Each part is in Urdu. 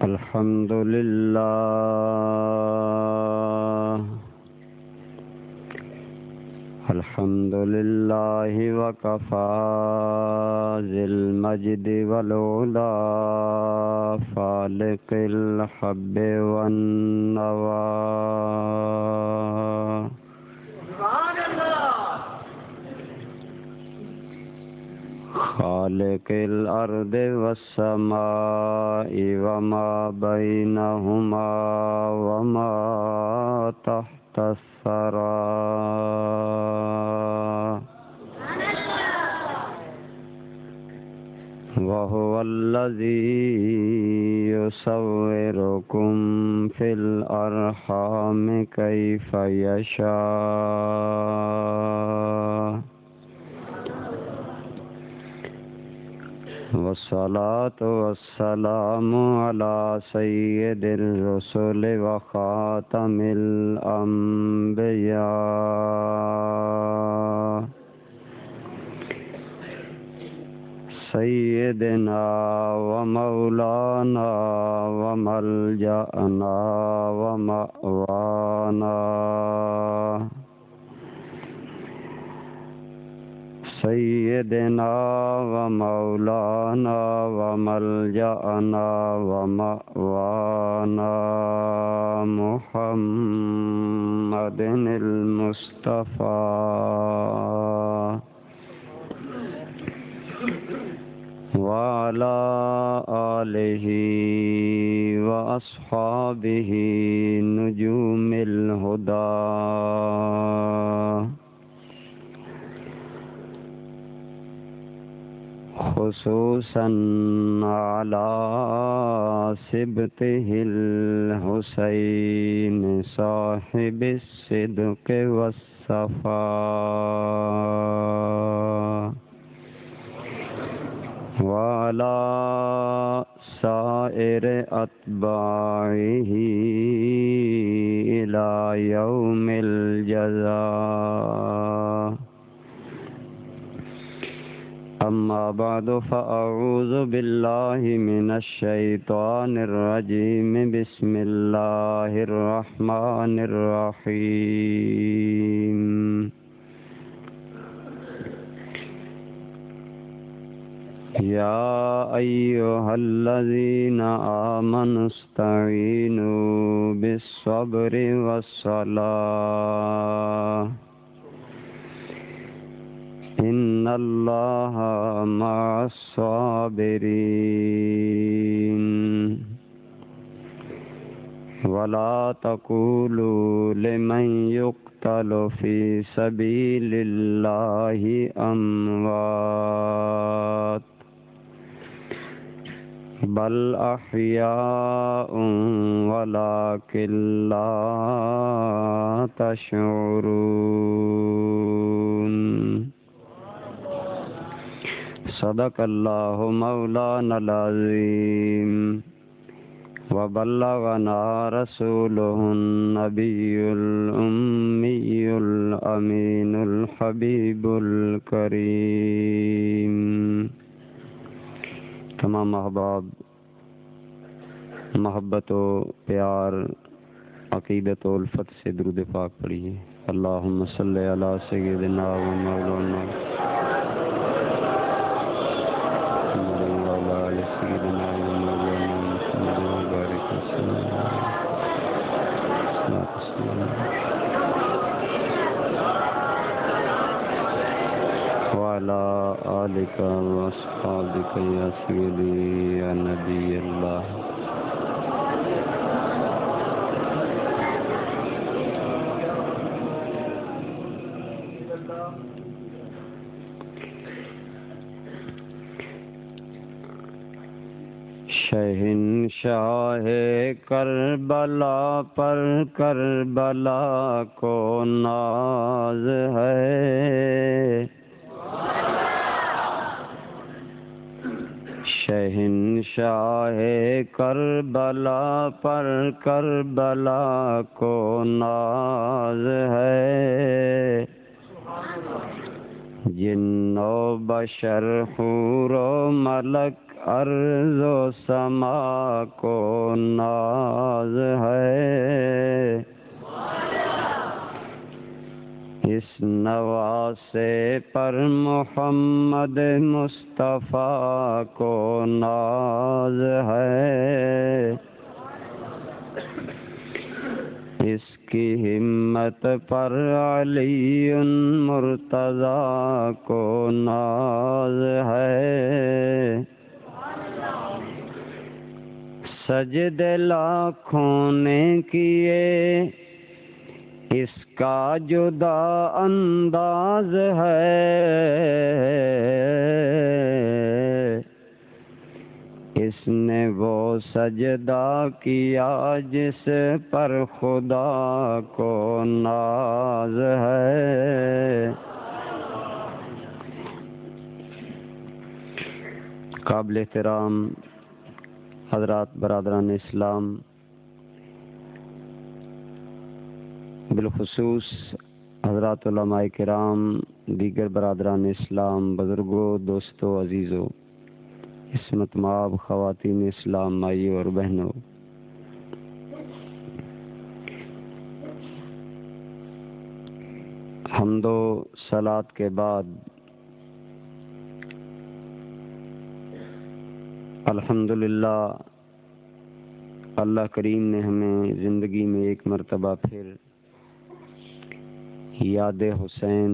الحمد لله الحمد لله وكفى ذي المجد والعلا فالق الحب والنوى خالق الأرض والسماء وما بينهما وما تحت الثرى وهو الذي يصوركم في الأرحام كيف يشاء والصلاة والسلام على سيد الرسل وخاتم الأنبياء سيدنا ومولانا وملجأنا ومأوانا سيدنا ومولانا وملجأنا ومأوانا محمد المصطفى وعلى آله وأصحابه نجوم الهدى خصوصا على سبطه الحسين صاحب الصدق والصفاء وعلى سائر أتباعه إلى يوم الجزاء أما بعد فأعوذ بالله من الشيطان الرجيم بسم الله الرحمن الرحيم يا أيها الذين آمنوا استعينوا بالصبر والصلاة إن الله مع الصابرين ولا تقولوا لمن يقتل في سبيل الله أموات بل أحياء ولكن لا تشعرون صدق اللہ مولانا العظیم وبلغنا رسوله النبی الأمی الأمین الحبیب الکریم۔ تمام احباب محبت و پیار عقیدت و الفت سے درود پاک پڑھیے۔ اللہم صلی علی سیدنا و مولانا سيدنا ومولانا محمد وبارك وسلم وعلى آلك وأصحابك يا سيدي يا نبي الله۔ شہنشاہ کربلا پر کربلا کو ناز ہے، شہنشاہ کربلا پر کربلا کو ناز ہے، جن و بشر حور و ملک ارض و سما کو ناز ہے، اس نواسے پر محمد مصطفیٰ کو ناز ہے، اس کی ہمت پر علی مرتضیٰ کو ناز ہے، سجدے لاکھوں نے کیے اس کا جدا انداز ہے، اس نے وہ سجدہ کیا جس پر خدا کو ناز ہے۔ قابل احترام حضرات برادران اسلام، بالخصوص حضرات علماء کرام، دیگر برادران اسلام، بزرگوں، دوستوں، عزیزوں، عصمت مآب خواتین اسلام، مائیوں اور بہنوں، حمد و صلات کے بعد الحمدللہ اللہ کریم نے ہمیں زندگی میں ایک مرتبہ پھر یاد حسین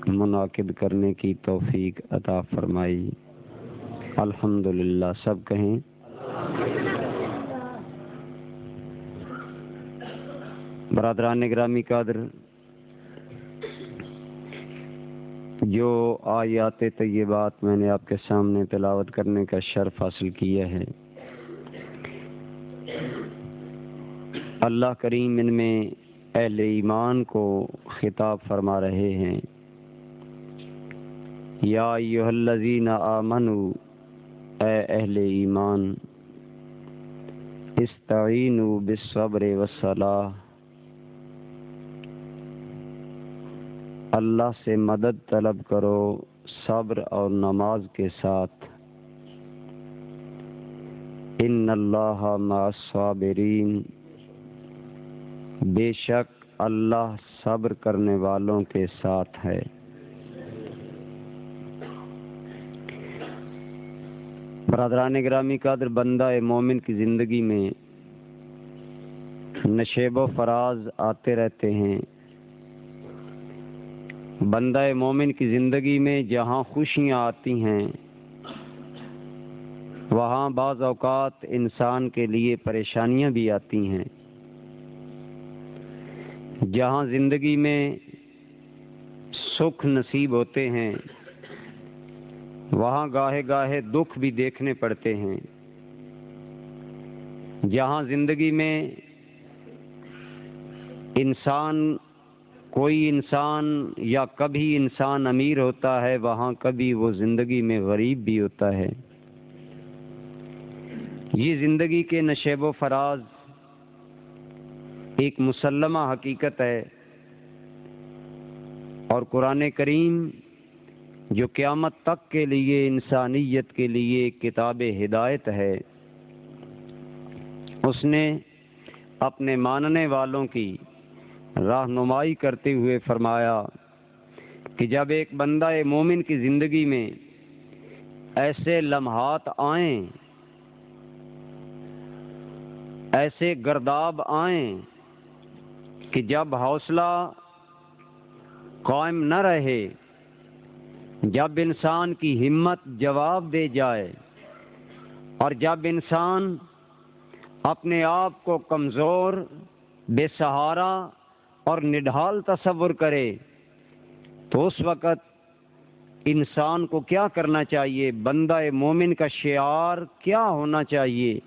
منعقد کرنے کی توفیق عطا فرمائی۔ الحمدللہ، سب کہیں برادران گرامی قدر، جو آیات طیبات میں نے آپ کے سامنے تلاوت کرنے کا شرف حاصل کیا ہے، اللہ کریم ان میں اہل ایمان کو خطاب فرما رہے ہیں۔ یا ایھا الذین آمنوا، اے اہل ایمان، استعینوا بالصبر والصلاۃ، اللہ سے مدد طلب کرو صبر اور نماز کے ساتھ۔ ان اللہ مع الصابرین، بے شک اللہ صبر کرنے والوں کے ساتھ ہے۔ برادران گرامی قدر، بندہ مومن کی زندگی میں نشیب و فراز آتے رہتے ہیں۔ بندہ مومن کی زندگی میں جہاں خوشیاں آتی ہیں، وہاں بعض اوقات انسان کے لیے پریشانیاں بھی آتی ہیں۔ جہاں زندگی میں سکھ نصیب ہوتے ہیں، وہاں گاہے گاہے دکھ بھی دیکھنے پڑتے ہیں۔ جہاں زندگی میں کوئی انسان یا کبھی انسان امیر ہوتا ہے، وہاں کبھی وہ زندگی میں غریب بھی ہوتا ہے۔ یہ زندگی کے نشیب و فراز ایک مسلمہ حقیقت ہے، اور قرآن کریم جو قیامت تک کے لیے انسانیت کے لیے کتاب ہدایت ہے، اس نے اپنے ماننے والوں کی رہنمائی کرتے ہوئے فرمایا کہ جب ایک بندہ مومن کی زندگی میں ایسے لمحات آئیں، ایسے گرداب آئیں کہ جب حوصلہ قائم نہ رہے، جب انسان کی ہمت جواب دے جائے، اور جب انسان اپنے آپ کو کمزور، بے سہارا اور نڈھال تصور کرے، تو اس وقت انسان کو کیا کرنا چاہیے؟ بندہ مومن کا شعار کیا ہونا چاہیے؟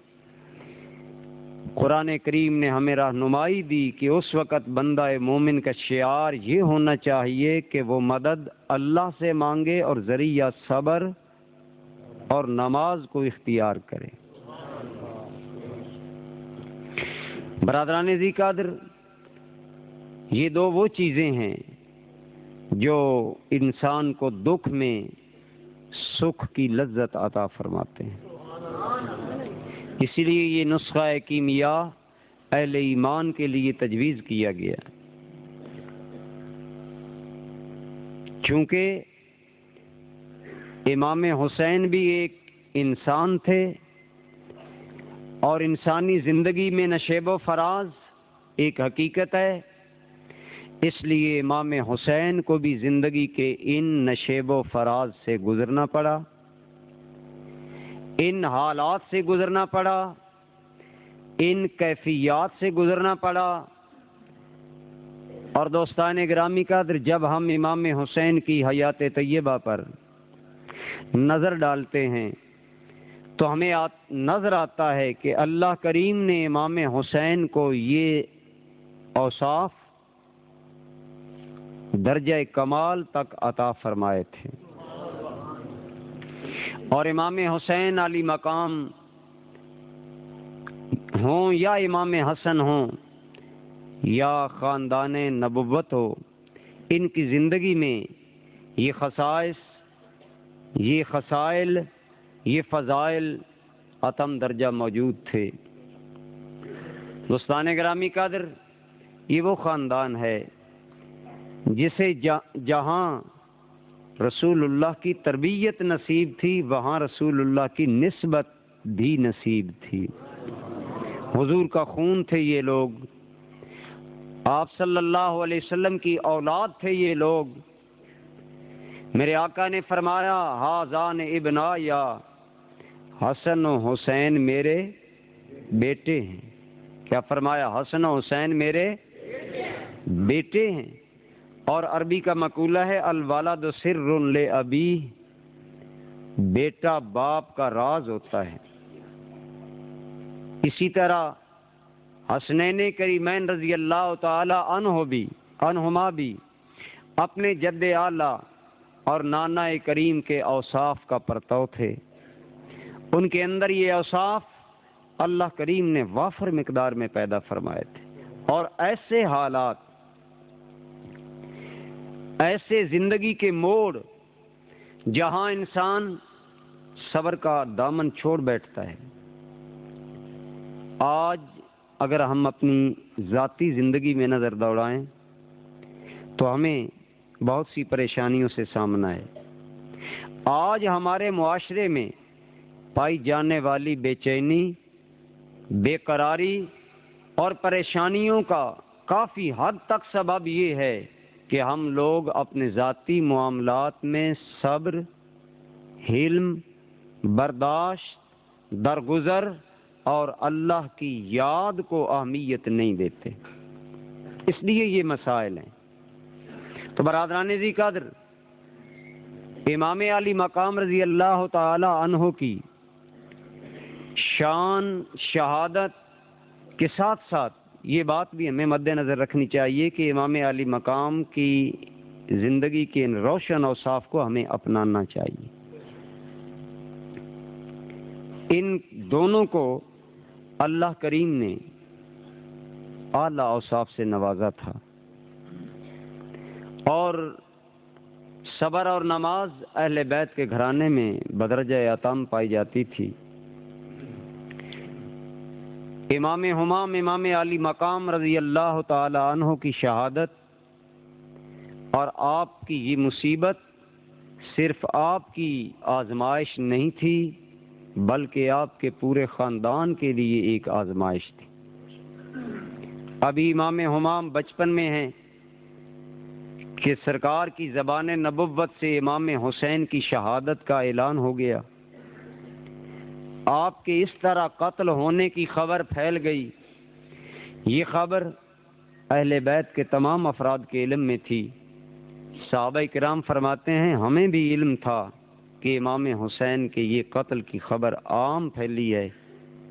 قرآن کریم نے ہمیں رہنمائی دی کہ اس وقت بندہ مومن کا شعار یہ ہونا چاہیے کہ وہ مدد اللہ سے مانگے اور ذریعہ صبر اور نماز کو اختیار کرے۔ برادران ذی قدر، یہ دو وہ چیزیں ہیں جو انسان کو دکھ میں سکھ کی لذت عطا فرماتے ہیں۔ اسی لیے یہ نسخہ کیمیا اہل ایمان کے لیے تجویز کیا گیا، چونکہ امام حسین بھی ایک انسان تھے اور انسانی زندگی میں نشیب و فراز ایک حقیقت ہے، اس لیے امام حسین کو بھی زندگی کے ان نشیب و فراز سے گزرنا پڑا، ان حالات سے گزرنا پڑا، ان کیفیات سے گزرنا پڑا۔ اور دوستان گرامی قدر، جب ہم امام حسین کی حیات طیبہ پر نظر ڈالتے ہیں تو ہمیں نظر آتا ہے کہ اللہ کریم نے امام حسین کو یہ اوصاف درجہ کمال تک عطا فرمائے تھے۔ اور امام حسین علی مقام ہوں یا امام حسن ہوں یا خاندان نبوت ہو، ان کی زندگی میں یہ خصائص، یہ خصائل، یہ فضائل اتم درجہ موجود تھے۔ دوستان گرامی قدر، یہ وہ خاندان ہے جسے جہاں رسول اللہ کی تربیت نصیب تھی، وہاں رسول اللہ کی نسبت بھی نصیب تھی۔ حضور کا خون تھے یہ لوگ، آپ صلی اللہ علیہ وسلم کی اولاد تھے یہ لوگ۔ میرے آقا نے فرمایا ہذان ابنایا، حسن و حسین میرے بیٹے ہیں۔ کیا فرمایا؟ حسن و حسین میرے بیٹے ہیں۔ اور عربی کا مقولہ ہے الولد سر لابی، بیٹا باپ کا راز ہوتا ہے۔ اسی طرح حسنین کریمین رضی اللہ تعالی عنہما بھی اپنے جد اعلیٰ اور نانا کریم کے اوصاف کا پرتو تھے۔ ان کے اندر یہ اوصاف اللہ کریم نے وافر مقدار میں پیدا فرمائے تھے۔ اور ایسے حالات، ایسے زندگی کے موڑ جہاں انسان صبر کا دامن چھوڑ بیٹھتا ہے۔ آج اگر ہم اپنی ذاتی زندگی میں نظر دوڑائیں تو ہمیں بہت سی پریشانیوں سے سامنا ہے۔ آج ہمارے معاشرے میں پائی جانے والی بے چینی، بے قراری اور پریشانیوں کا کافی حد تک سبب یہ ہے کہ ہم لوگ اپنے ذاتی معاملات میں صبر، حلم، برداشت، درگزر اور اللہ کی یاد کو اہمیت نہیں دیتے، اس لیے یہ مسائل ہیں۔ تو برادران ذی قدر، امام علی مقام رضی اللہ تعالی عنہ کی شان، شہادت کے ساتھ ساتھ یہ بات بھی ہمیں مد نظر رکھنی چاہیے کہ امام علی مقام کی زندگی کے ان روشن اوصاف کو ہمیں اپنانا چاہیے۔ ان دونوں کو اللہ کریم نے اعلیٰ اوصاف سے نوازا تھا، اور صبر اور نماز اہل بیت کے گھرانے میں بدرجہ عطام پائی جاتی تھی۔ امام ہمام امام علی مقام رضی اللہ تعالی عنہ کی شہادت اور آپ کی یہ مصیبت صرف آپ کی آزمائش نہیں تھی، بلکہ آپ کے پورے خاندان کے لیے ایک آزمائش تھی۔ ابھی امام ہمام بچپن میں ہیں کہ سرکار کی زبان نبوت سے امام حسین کی شہادت کا اعلان ہو گیا۔ آپ کے اس طرح قتل ہونے کی خبر پھیل گئی۔ یہ خبر اہل بیت کے تمام افراد کے علم میں تھی۔ صحابہ کرام فرماتے ہیں ہمیں بھی علم تھا کہ امام حسین کے یہ قتل کی خبر عام پھیلی ہے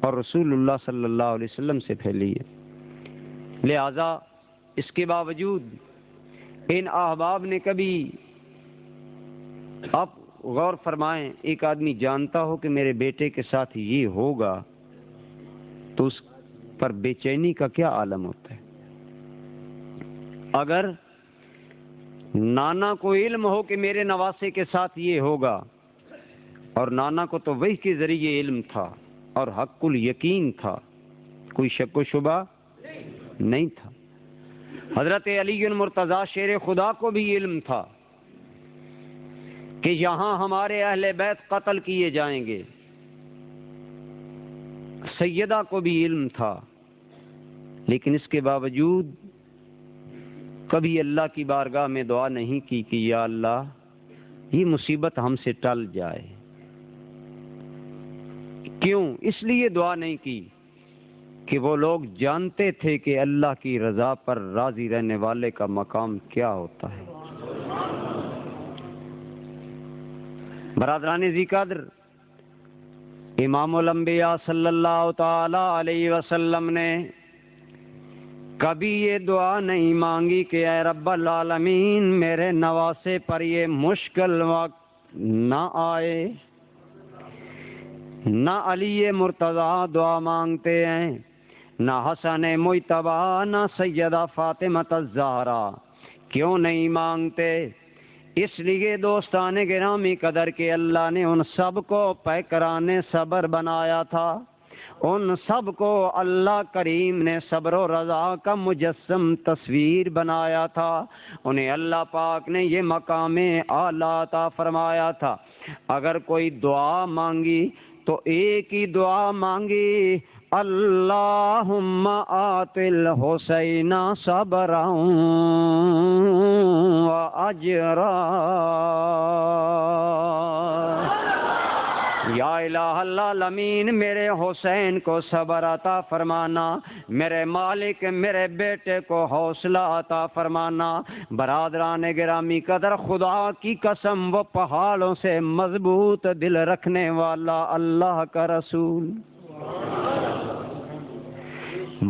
اور رسول اللہ صلی اللہ علیہ وسلم سے پھیلی ہے۔ لہذا اس کے باوجود ان احباب نے کبھی، آپ غور فرمائیں، ایک آدمی جانتا ہو کہ میرے بیٹے کے ساتھ یہ ہوگا تو اس پر بے چینی کا کیا عالم ہوتا ہے۔ اگر نانا کو علم ہو کہ میرے نواسے کے ساتھ یہ ہوگا، اور نانا کو تو وحی کے ذریعے علم تھا اور حق الیقین تھا، کوئی شک و شبہ نہیں تھا۔ حضرت علی المرتضیٰ شیر خدا کو بھی علم تھا کہ یہاں ہمارے اہل بیت قتل کیے جائیں گے، سیدہ کو بھی علم تھا، لیکن اس کے باوجود کبھی اللہ کی بارگاہ میں دعا نہیں کی کہ یا اللہ یہ مصیبت ہم سے ٹل جائے۔ کیوں؟ اس لیے دعا نہیں کی کہ وہ لوگ جانتے تھے کہ اللہ کی رضا پر راضی رہنے والے کا مقام کیا ہوتا ہے۔ برادران ذی قدر، امام الانبیاء صلی اللہ تعالی علیہ وسلم نے کبھی یہ دعا نہیں مانگی کہ اے رب العالمین میرے نواسے پر یہ مشکل وقت نہ آئے۔ نہ علی مرتضیٰ دعا مانگتے ہیں، نہ حسن مجتبیٰ، نہ سیدہ فاطمہ الزہرا۔ کیوں نہیں مانگتے؟ اس لیے دوستان گرامی قدر کے اللہ نے ان سب کو پیکران صبر بنایا تھا، ان سب کو اللہ کریم نے صبر و رضا کا مجسم تصویر بنایا تھا، انہیں اللہ پاک نے یہ مقام اعلیٰ عطا فرمایا تھا۔ اگر کوئی دعا مانگی تو ایک ہی دعا مانگی، اللہم آت الحسین صبرا و اجرا، یا الہ العالمین میرے حسین کو صبر عطا فرمانا، میرے مالک میرے بیٹے کو حوصلہ عطا فرمانا۔ برادران گرامی قدر، خدا کی قسم وہ پہاڑوں سے مضبوط دل رکھنے والا اللہ کا رسول،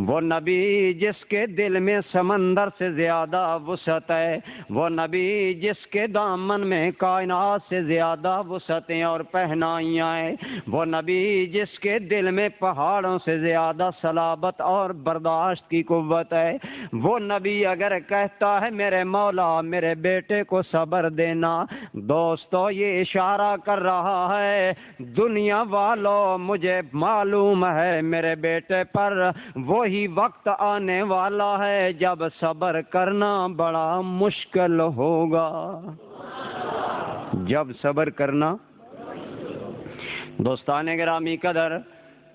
وہ نبی جس کے دل میں سمندر سے زیادہ وسعت ہے، وہ نبی جس کے دامن میں کائنات سے زیادہ وسعتیں اور پہنائیاں ہیں، وہ نبی جس کے دل میں پہاڑوں سے زیادہ صلابت اور برداشت کی قوت ہے، وہ نبی اگر کہتا ہے میرے مولا میرے بیٹے کو صبر دینا، دوستو یہ اشارہ کر رہا ہے دنیا والوں مجھے معلوم ہے میرے بیٹے پر وہی وقت آنے والا ہے جب صبر کرنا بڑا مشکل ہوگا، جب صبر کرنا۔ دوستان گرامی قدر،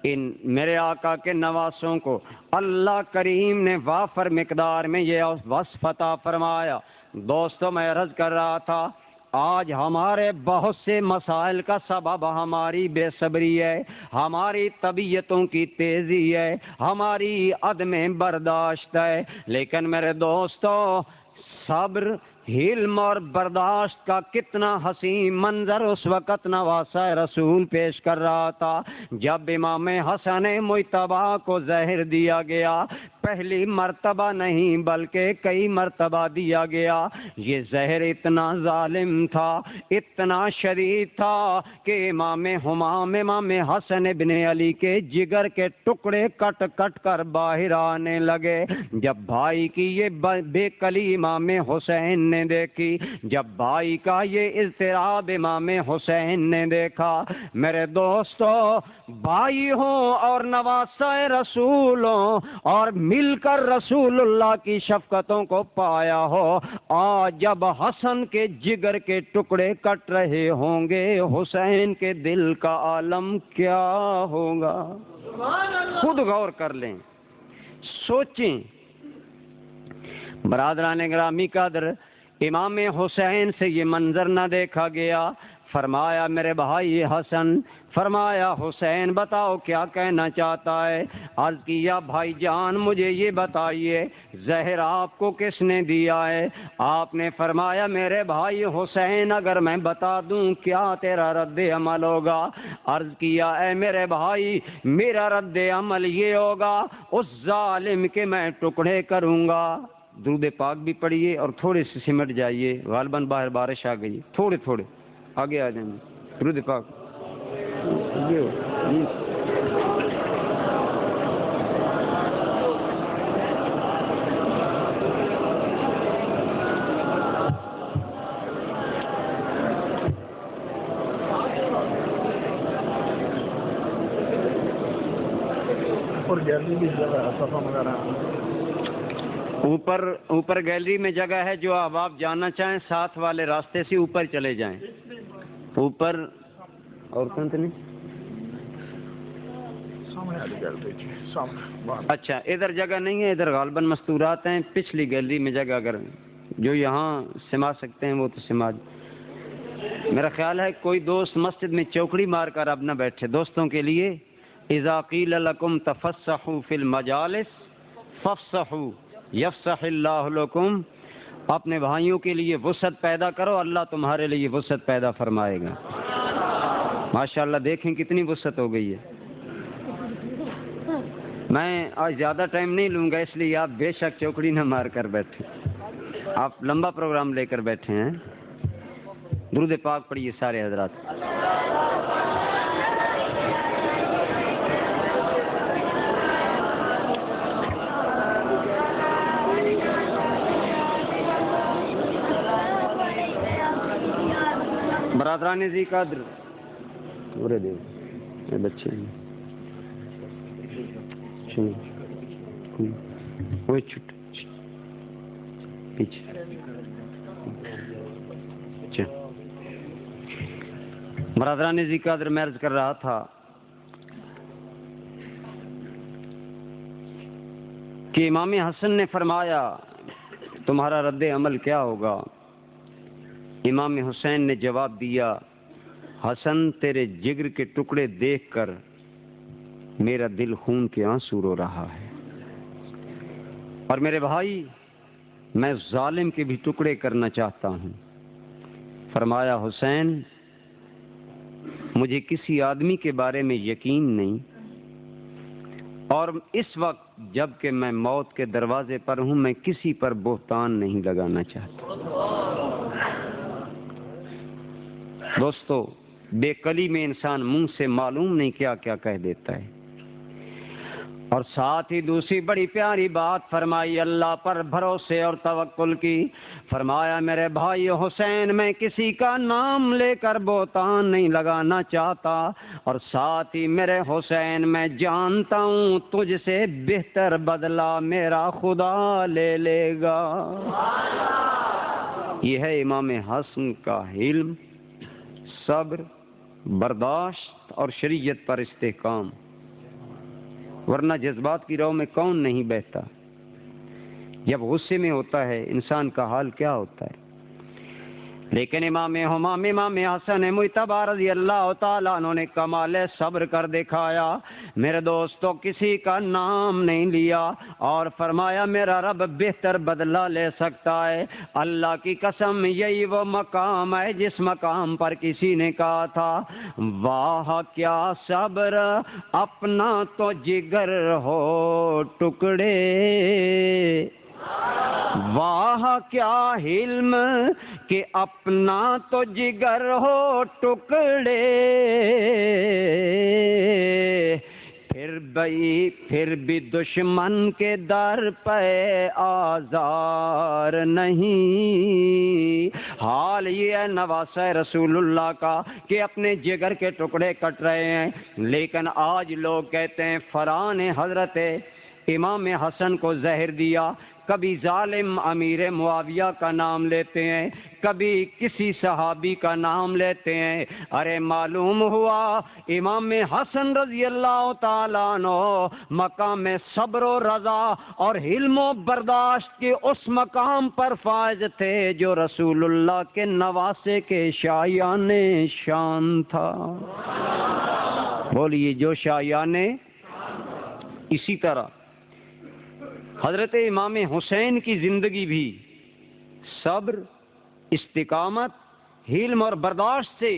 ان میرے آقا کے نواسوں کو اللہ کریم نے وافر مقدار میں یہ وصف عطا فرمایا۔ دوستو میں عرض کر رہا تھا آج ہمارے بہت سے مسائل کا سبب ہماری بے صبری ہے، ہماری طبیعتوں کی تیزی ہے، ہماری عدم برداشت ہے، لیکن میرے دوستو صبر، حلم اور برداشت کا کتنا حسین منظر اس وقت نواسہ رسول پیش کر رہا تھا جب امام حسن مجتبیٰ کو زہر دیا گیا۔ پہلی مرتبہ نہیں بلکہ کئی مرتبہ دیا گیا۔ یہ زہر اتنا ظالم تھا، اتنا شدید تھا کہ امام ہمام امام حسن ابن علی کے جگر کے ٹکڑے کٹ کٹ کر باہر آنے لگے۔ جب بھائی کی یہ بے کلی امام حسین نے دیکھی، جب بھائی کا یہ اضطراب امام حسین نے دیکھا، میرے دوستو بھائی ہوں اور نواسہ رسول ہوں اور مل کر رسول اللہ کی شفقتوں کو پایا ہو، آج جب حسن کے جگر کے ٹکڑے کٹ رہے ہوں گے حسین کے دل کا عالم کیا ہوگا؟ خود غور کر لیں، سوچیں۔ برادران گرامی قدر، امام حسین سے یہ منظر نہ دیکھا گیا۔ فرمایا میرے بھائی حسن، فرمایا حسین بتاؤ کیا کہنا چاہتا ہے؟ عرض کیا بھائی جان مجھے یہ بتائیے زہر آپ کو کس نے دیا ہے؟ آپ نے فرمایا میرے بھائی حسین اگر میں بتا دوں کیا تیرا رد عمل ہوگا؟ عرض کیا اے میرے بھائی میرا رد عمل یہ ہوگا اس ظالم کے میں ٹکڑے کروں گا۔ درود پاک بھی پڑھیے اور تھوڑے سے سمٹ جائیے، غالباً باہر بارش آ گئی، تھوڑے تھوڑے آگے آ جائیں۔ درود پاک۔ اوپر گیلری کی جگہ صفا وغیرہ اوپر گیلری میں جگہ ہے. جو اب آپ جانا چاہیں ساتھ والے راستے سے اوپر چلے جائیں. اوپر اور کون سے نہیں سامنے والی گیلری کی سامنے. اچھا ادھر جگہ نہیں ہے, ادھر غالباً مستورات ہیں. پچھلی گیلری میں جگہ اگر جو یہاں سما سکتے ہیں وہ تو سما. میرا خیال ہے کوئی دوست مسجد میں چوکڑی مار کر اب نہ بیٹھے. دوستوں کے لیے اذا قیل لکم تفسحوا فی المجالس فافسحوا یفسح اللہ لکم. اپنے بھائیوں کے لیے وسعت پیدا کرو, اللہ تمہارے لیے وسعت پیدا فرمائے گا. ماشاءاللہ دیکھیں کتنی وسعت ہو گئی ہے. میں آج زیادہ ٹائم نہیں لوں گا, اس لیے آپ بے شک چوکڑی نہ مار کر بیٹھے. آپ لمبا پروگرام لے کر بیٹھے ہیں. درود پاک پڑھیے سارے حضرات. برادران ذی قدر پورے دے بچے پیچھے برادران ذی قدر میں عرض کر رہا تھا کہ امام حسن نے فرمایا تمہارا رد عمل کیا ہوگا. امام حسین نے جواب دیا, حسن تیرے جگر کے ٹکڑے دیکھ کر میرا دل خون کے آنسو رو رہا ہے, اور میرے بھائی میں ظالم کے بھی ٹکڑے کرنا چاہتا ہوں. فرمایا حسین مجھے کسی آدمی کے بارے میں یقین نہیں, اور اس وقت جب کہ میں موت کے دروازے پر ہوں میں کسی پر بہتان نہیں لگانا چاہتا. دوستو بے قلی میں انسان منہ سے معلوم نہیں کیا کیا کہہ دیتا ہے. اور ساتھ ہی دوسری بڑی پیاری بات فرمائی اللہ پر بھروسے اور توکل کی. فرمایا میرے بھائی حسین میں کسی کا نام لے کر بہتان نہیں لگانا چاہتا, اور ساتھ ہی میرے حسین میں جانتا ہوں تجھ سے بہتر بدلہ میرا خدا لے لے گا. یہ ہے امام حسن کا علم, صبر, برداشت اور شریعت پر استحکام. ورنہ جذبات کی رو میں کون نہیں بہتا. جب غصے میں ہوتا ہے انسان کا حال کیا ہوتا ہے. لیکن امام حسن مجتبی رضی اللہ تعالیٰ عنہ نے کمال صبر کر دکھایا. میرے دوستو کسی کا نام نہیں لیا اور فرمایا میرا رب بہتر بدلہ لے سکتا ہے. اللہ کی قسم یہی وہ مقام ہے جس مقام پر کسی نے کہا تھا واہ کیا صبر اپنا تو جگر ہو ٹکڑے, واہ کیا حلم کہ اپنا تو جگر ہو ٹکڑے, پھر بھی دشمن کے در پہ آزار نہیں. حال یہ ہے نواسہ رسول اللہ کا کہ اپنے جگر کے ٹکڑے کٹ رہے ہیں, لیکن آج لوگ کہتے ہیں فلاں نے حضرت امام حسن کو زہر دیا. کبھی ظالم امیر معاویہ کا نام لیتے ہیں, کبھی کسی صحابی کا نام لیتے ہیں. ارے معلوم ہوا امام حسن رضی اللہ تعالیٰ عنہ مقام صبر و رضا اور حلم و برداشت کے اس مقام پر فائز تھے جو رسول اللہ کے نواسے کے شایان شان تھا. بولیے جو شایان. اسی طرح حضرت امام حسین کی زندگی بھی صبر, استقامت, حلم اور برداشت سے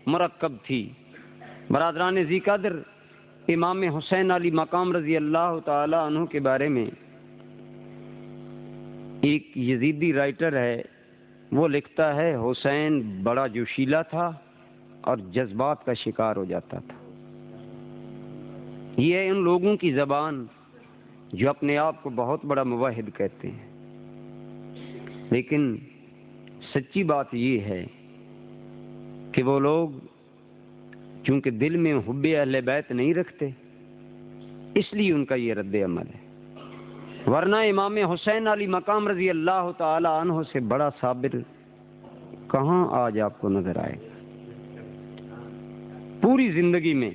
مرکب تھی. برادران ذی قدر امام حسین علی مقام رضی اللہ تعالی عنہ کے بارے میں ایک یزیدی رائٹر ہے, وہ لکھتا ہے حسین بڑا جوشیلا تھا اور جذبات کا شکار ہو جاتا تھا. یہ ہے ان لوگوں کی زبان جو اپنے آپ کو بہت بڑا موحد کہتے ہیں, لیکن سچی بات یہ ہے کہ وہ لوگ چونکہ دل میں حب اہل بیت نہیں رکھتے اس لیے ان کا یہ رد عمل ہے، ورنہ امام حسین علی مقام رضی اللہ تعالی عنہ سے بڑا صابر کہاں آج آپ کو نظر آئے گا؟ پوری زندگی میں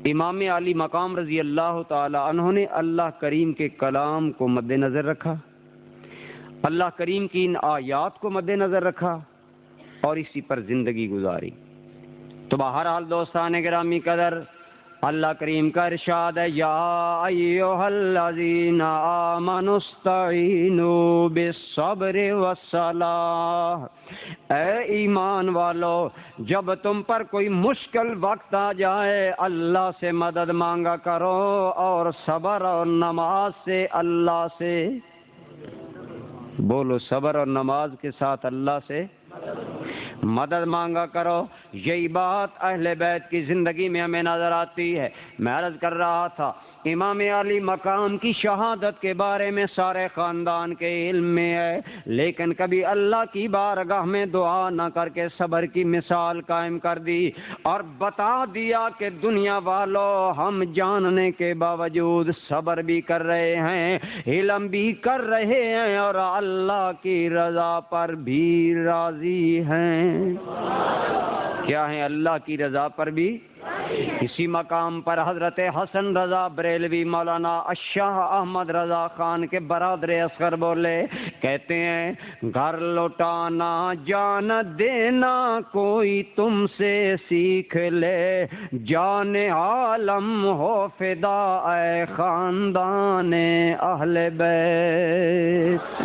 امام علی مقام رضی اللہ تعالی عنہ نے اللہ کریم کے کلام کو مد نظر رکھا، اللہ کریم کی ان آیات کو مد نظر رکھا اور اسی پر زندگی گزاری۔ تو بہرحال دوستان گرامی قدر، اللہ کریم کا ارشاد ہے، یا ایھا الذین آمنوا استعینوا بالصبر والصلاۃ، اے ایمان والو جب تم پر کوئی مشکل وقت آ جائے اللہ سے مدد مانگا کرو اور صبر اور نماز سے اللہ سے، بولو صبر اور نماز کے ساتھ اللہ سے مدد مانگا کرو۔ یہی بات اہل بیت کی زندگی میں ہمیں نظر آتی ہے۔ میں عرض کر رہا تھا امام علی مقام کی شہادت کے بارے میں سارے خاندان کے علم میں ہے، لیکن کبھی اللہ کی بارگاہ میں دعا نہ کر کے صبر کی مثال قائم کر دی اور بتا دیا کہ دنیا والوں ہم جاننے کے باوجود صبر بھی کر رہے ہیں، علم بھی کر رہے ہیں اور اللہ کی رضا پر بھی راضی ہیں۔ کیا ہیں؟ اللہ کی رضا پر بھی۔ اسی مقام پر حضرت حسن رضا بریلوی مولانا الشاہ احمد رضا خان کے برادر اصغر بولے، کہتے ہیں گھر لوٹانا جان دینا کوئی تم سے سیکھ لے، جان عالم ہو فدا اے خاندان اہل بیت،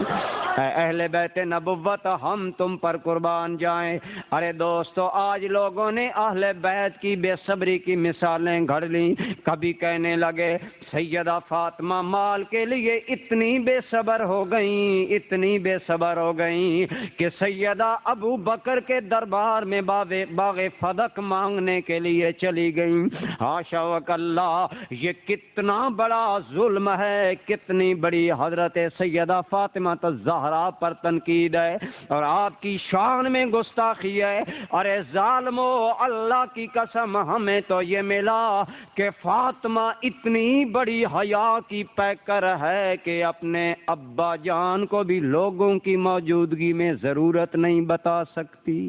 اے اہل بیت نبوت ہم تم پر قربان جائیں۔ ارے دوستو آج لوگوں نے اہل بیت کی بے صبری کی مثالیں گھڑ لیں، کبھی کہنے لگے سیدہ فاطمہ مال کے لیے اتنی بے صبر ہو گئیں، اتنی بے صبر ہو گئیں کہ سیدہ ابو بکر کے دربار میں باغ فدق مانگنے کے لیے چلی گئیں۔ حاشا وکلا، یہ کتنا بڑا ظلم ہے، کتنی بڑی حضرت سیدہ فاطمہ الزہرا پر تنقید ہے اور آپ کی شان میں گستاخی ہے۔ ارے ظالمو، اللہ کی قسم ہمیں تو یہ ملا کہ فاطمہ اتنی بڑی حیا کی پیکر ہے کہ اپنے ابا جان کو بھی لوگوں کی موجودگی میں ضرورت نہیں بتا سکتی۔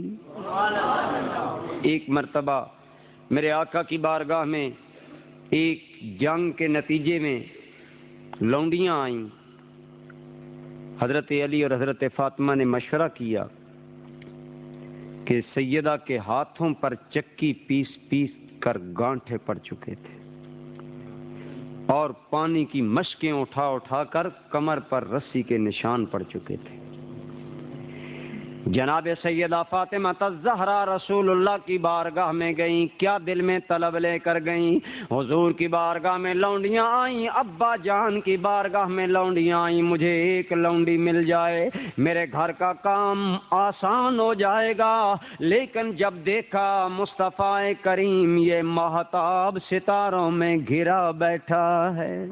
ایک مرتبہ میرے آقا کی بارگاہ میں ایک جنگ کے نتیجے میں لونڈیاں آئیں، حضرت علی اور حضرت فاطمہ نے مشورہ کیا کہ سیدہ کے ہاتھوں پر چکی پیس پیس کر گانٹھے پڑ چکے تھے اور پانی کی مشکیں اٹھا اٹھا کر کمر پر رسی کے نشان پڑ چکے تھے۔ جناب سیدہ فاطمہ الزہرا رسول اللہ کی بارگاہ میں گئیں، کیا دل میں طلب لے کر گئیں؟ حضور کی بارگاہ میں لونڈیاں آئیں، ابا جان کی بارگاہ میں لونڈیاں آئیں، مجھے ایک لونڈی مل جائے میرے گھر کا کام آسان ہو جائے گا۔ لیکن جب دیکھا مصطفیٰ کریم یہ مہتاب ستاروں میں گھرا بیٹھا ہے،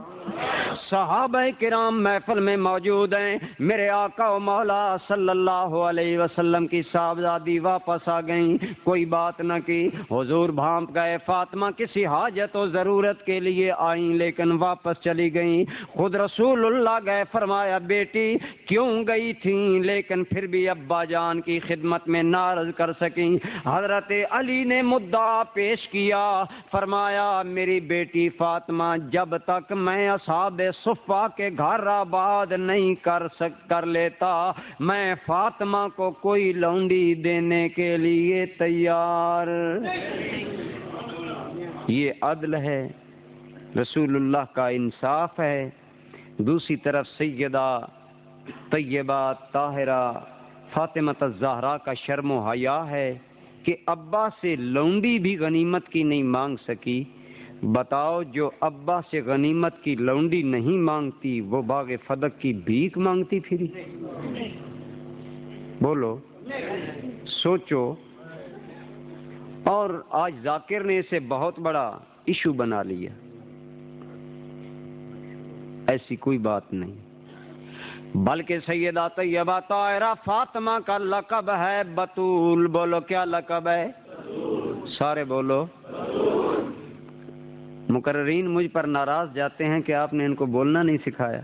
صحابہ کرام محفل میں موجود ہیں، میرے آقا و مولا صلی اللہ علیہ وسلم کی صاحبزادی واپس آ گئیں، کوئی بات نہ کی۔ حضور بھانپ گئے، فاطمہ کسی حاجت و ضرورت کے لیے آئیں لیکن واپس چلی گئیں۔ خود رسول اللہ گئے، فرمایا بیٹی کیوں گئی تھیں؟ لیکن پھر بھی ابا جان کی خدمت میں نارض کر سکیں۔ حضرت علی نے مدعا پیش کیا، فرمایا میری بیٹی فاطمہ جب تک میں اصحاب صفہ کے گھر آباد نہیں کر لیتا، میں فاطمہ کو کوئی لونڈی دینے کے لیے تیار۔ یہ عدل ہے، رسول اللہ کا انصاف ہے۔ دوسری طرف سیدہ طیبہ طاہرہ فاطمہ الزہرا کا شرم و حیا ہے کہ ابا سے لونڈی بھی غنیمت کی نہیں مانگ سکی۔ بتاؤ جو ابا سے غنیمت کی لونڈی نہیں مانگتی وہ باغ فدق کی بھیک مانگتی پھری؟ بولو، سوچو۔ اور آج ذاکر نے اسے بہت بڑا ایشو بنا لیا۔ ایسی کوئی بات نہیں، بلکہ سیدہ طیبہ طاہرہ فاطمہ کا لقب ہے بتول۔ بولو کیا لقب ہے؟ سارے بولو۔ مقررین مجھ پر ناراض جاتے ہیں کہ آپ نے ان کو بولنا نہیں سکھایا.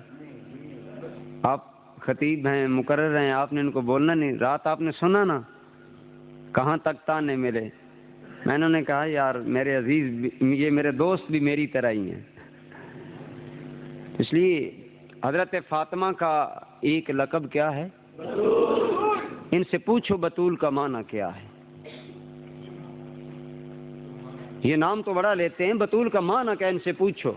آپ خطیب ہیں، مقرر ہیں، آپ نے ان کو بولنا نہیں. رات آپ نے سنا نا کہاں تک تانے ملے. میں نے کہا یار میرے عزیز، یہ میرے دوست بھی میری طرح ہی ہیں. اس لیے حضرت فاطمہ کا ایک لقب کیا ہے؟ ان سے پوچھو بطول کا معنی کیا ہے. یہ نام تو بڑا لیتے ہیں، بطول کا معنی کیا، ان سے پوچھو.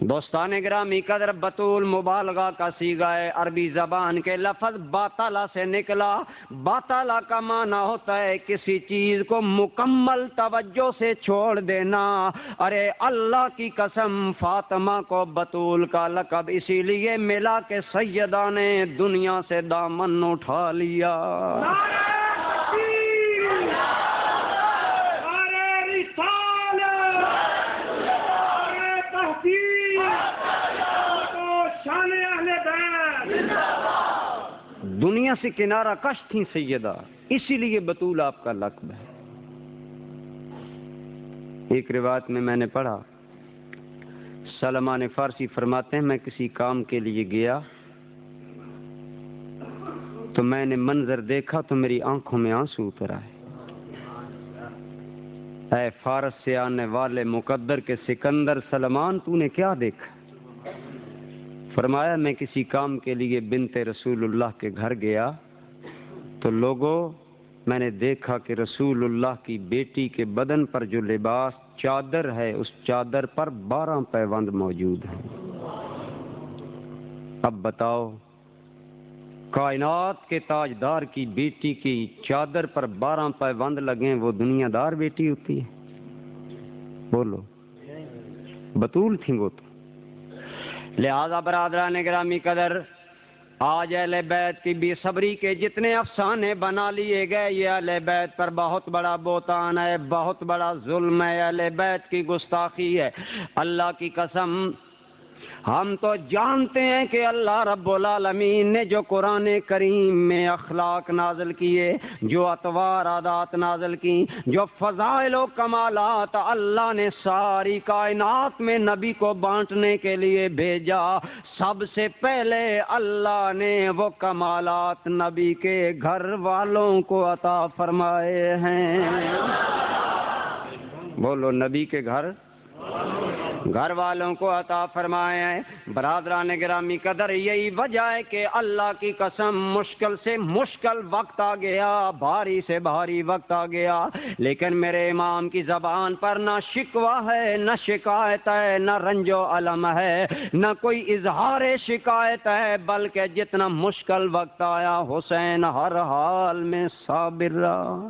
دوستان گرامی قدر، بطول مبالغہ کا صیغہ ہے. عربی زبان کے لفظ باطلا سے نکلا. باطلا کا معنی ہوتا ہے کسی چیز کو مکمل توجہ سے چھوڑ دینا. ارے اللہ کی قسم فاطمہ کو بطول کا لقب اسی لیے ملا کہ سیدہ نے دنیا سے دامن اٹھا لیا. دنیا سے کنارہ کش تھی سیدہ، اسی لیے بطول آپ کا لقب ہے. ایک روایت میں نے پڑھا، سلمان فارسی فرماتے ہیں میں کسی کام کے لیے گیا تو میں نے منظر دیکھا تو میری آنکھوں میں آنسو اتر آئے. اے فارس سے آنے والے مقدر کے سکندر سلمان، تو نے کیا دیکھا؟ فرمایا میں کسی کام کے لیے بنت رسول اللہ کے گھر گیا تو لوگوں میں نے دیکھا کہ رسول اللہ کی بیٹی کے بدن پر جو لباس چادر ہے اس چادر پر 12 پیوند موجود ہیں. اب بتاؤ کائنات کے تاجدار کی بیٹی کی چادر پر 12 پیوند لگیں، وہ دنیا دار بیٹی ہوتی ہے؟ بولو، بطول تھی وہ تو. لہذا برادران گرامی قدر، آج اہل بیت کی بے صبری کے جتنے افسانے بنا لیے گئے، یہ اہل بیت پر بہت بڑا بہتان ہے، بہت بڑا ظلم ہے، اہل بیت کی گستاخی ہے. اللہ کی قسم ہم تو جانتے ہیں کہ اللہ رب العالمین نے جو قرآن کریم میں اخلاق نازل کیے، جو اطوار عادات نازل کی، جو فضائل و کمالات اللہ نے ساری کائنات میں نبی کو بانٹنے کے لیے بھیجا، سب سے پہلے اللہ نے وہ کمالات نبی کے گھر والوں کو عطا فرمائے ہیں. بولو، نبی کے گھر والوں کو عطا فرمائے ہیں. برادران گرامی قدر، یہی وجہ ہے کہ اللہ کی قسم مشکل سے مشکل وقت آ گیا، بھاری سے بھاری وقت آ گیا، لیکن میرے امام کی زبان پر نہ شکوہ ہے، نہ شکایت ہے، نہ رنج و علم ہے، نہ کوئی اظہار شکایت ہے، بلکہ جتنا مشکل وقت آیا حسین ہر حال میں صابر رہا.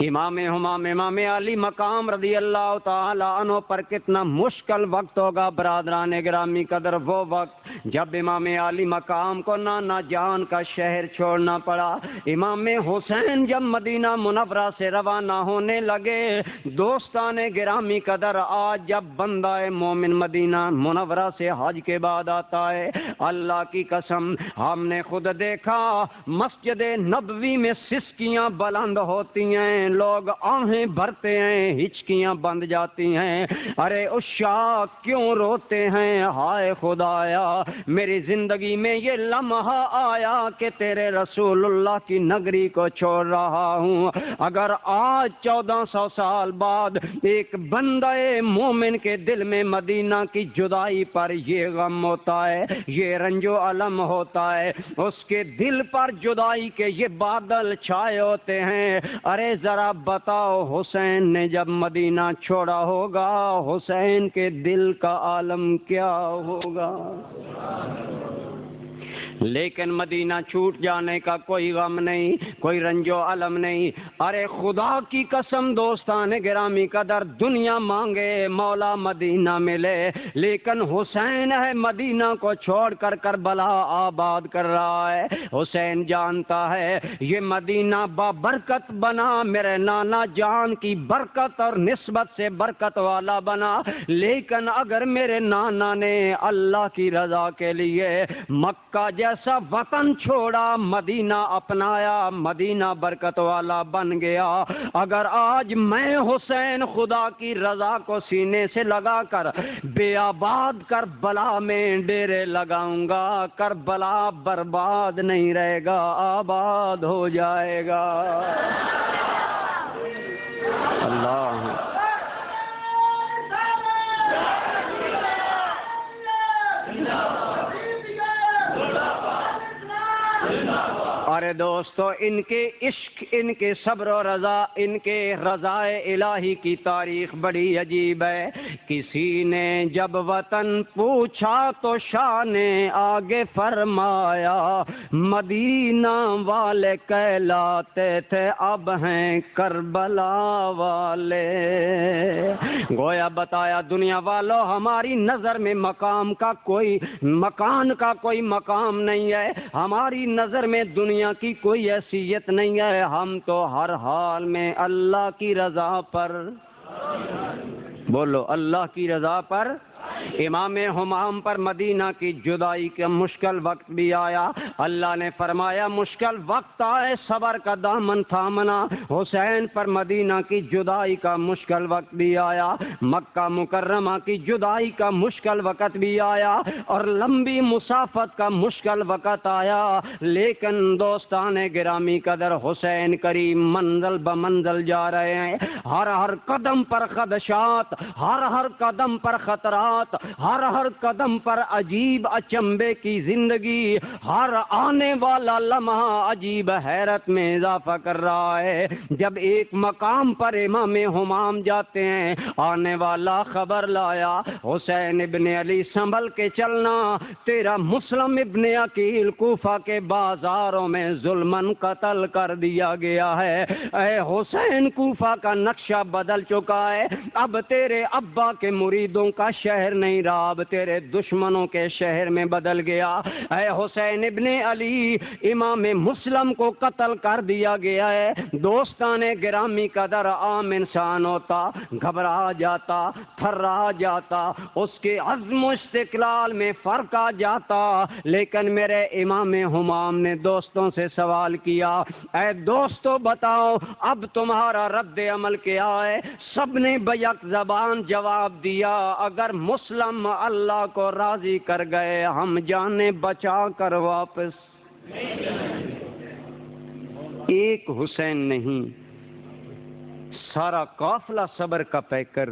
امام ہمام امام علی مقام رضی اللہ تعالی عنہ پر کتنا مشکل وقت ہوگا برادران گرامی قدر، وہ وقت جب امام علی مقام کو نانا جان کا شہر چھوڑنا پڑا. امام حسین جب مدینہ منورہ سے روانہ ہونے لگے، دوستان گرامی قدر، آج جب بندہ مومن مدینہ منورہ سے حج کے بعد آتا ہے، اللہ کی قسم ہم نے خود دیکھا مسجد نبوی میں سسکیاں بلند ہوتی ہیں، لوگ آہیں بھرتے ہیں، ہچکیاں بند جاتی ہیں. ارے عشاق کیوں روتے ہیں؟ ہائے خدایا، میری زندگی میں یہ لمحہ آیا کہ تیرے رسول اللہ کی نگری کو چھوڑ رہا ہوں. اگر آج 1400 سال بعد ایک بندہ مومن کے دل میں مدینہ کی جدائی پر یہ غم ہوتا ہے، یہ رنج و علم ہوتا ہے، اس کے دل پر جدائی کے یہ بادل چھائے ہوتے ہیں، ارے ذرا بتاؤ حسین نے جب مدینہ چھوڑا ہوگا، حسین کے دل کا عالم کیا ہوگا؟ لیکن مدینہ چھوٹ جانے کا کوئی غم نہیں، کوئی رنج و علم نہیں. ارے خدا کی قسم دوستان گرامی قدر، دنیا مانگے مولا مدینہ ملے، لیکن حسین ہے مدینہ کو چھوڑ کر کربلا آباد کر رہا ہے. حسین جانتا ہے یہ مدینہ بابرکت بنا، میرے نانا جان کی برکت اور نسبت سے برکت والا بنا، لیکن اگر میرے نانا نے اللہ کی رضا کے لیے مکہ جیسا وطن چھوڑا مدینہ اپنایا، مدینہ برکت والا بن گیا۔ اگر آج میں حسین خدا کی رضا کو سینے سے لگا کر بے آباد کربلا میں ڈیرے لگاؤں گا، کربلا برباد نہیں رہے گا، آباد ہو جائے گا۔ اللہ ارے دوستو، ان کے عشق، ان کے صبر و رضا، ان کے رضا الہی کی تاریخ بڑی عجیب ہے۔ کسی نے جب وطن پوچھا تو شاہ نے آگے فرمایا، مدینہ والے کہلاتے تھے اب ہیں کربلا والے۔ گویا بتایا دنیا والوں، ہماری نظر میں مقام کا کوئی مکان کا کوئی مقام نہیں ہے، ہماری نظر میں دنیا کی کوئی حیثیت نہیں ہے، ہم تو ہر حال میں اللہ کی رضا پر، بولو اللہ کی رضا پر۔ امام ہمام پر مدینہ کی جدائی کا مشکل وقت بھی آیا، اللہ نے فرمایا مشکل وقت آئے صبر کا دامن تھامنا۔ حسین پر مدینہ کی جدائی کا مشکل وقت بھی آیا، مکہ مکرمہ کی جدائی کا مشکل وقت بھی آیا، اور لمبی مسافت کا مشکل وقت آیا، لیکن دوستان گرامی قدر حسین کریم منزل بمنزل جا رہے ہیں، ہر قدم پر خدشات، ہر قدم پر خطرات، ہر قدم پر عجیب اچنبے کی زندگی، ہر آنے والا لمحہ عجیب حیرت میں اضافہ کر رہا ہے۔ جب ایک مقام پر امام ہمام جاتے ہیں، آنے والا خبر لایا، حسین ابن علی سنبھل کے چلنا، تیرا مسلم ابن عقیل کوفہ کے بازاروں میں ظلمن قتل کر دیا گیا ہے۔ اے حسین، کوفہ کا نقشہ بدل چکا ہے، اب تیرے ابا کے مریدوں کا شہر نہیں رہا، اب تیرے دشمنوں کے شہر میں بدل گیا۔ اے حسین ابن علی، امام مسلم کو قتل کر دیا گیا ہے۔ دوستان گرامی قدر عام انسان ہوتا گھبرا جاتا، تھرا جاتا، اس کے عزم و استقلال میں فرق آ جاتا، لیکن میرے امام ہمام نے دوستوں سے سوال کیا، اے دوستو بتاؤ اب تمہارا رد عمل کیا ہے؟ سب نے بیک زبان جواب دیا، اگر مسلم اللہ کو راضی کر گئے ہم جانیں بچا کر واپس۔ ایک حسین نہیں، سارا قافلہ صبر کا پیکر،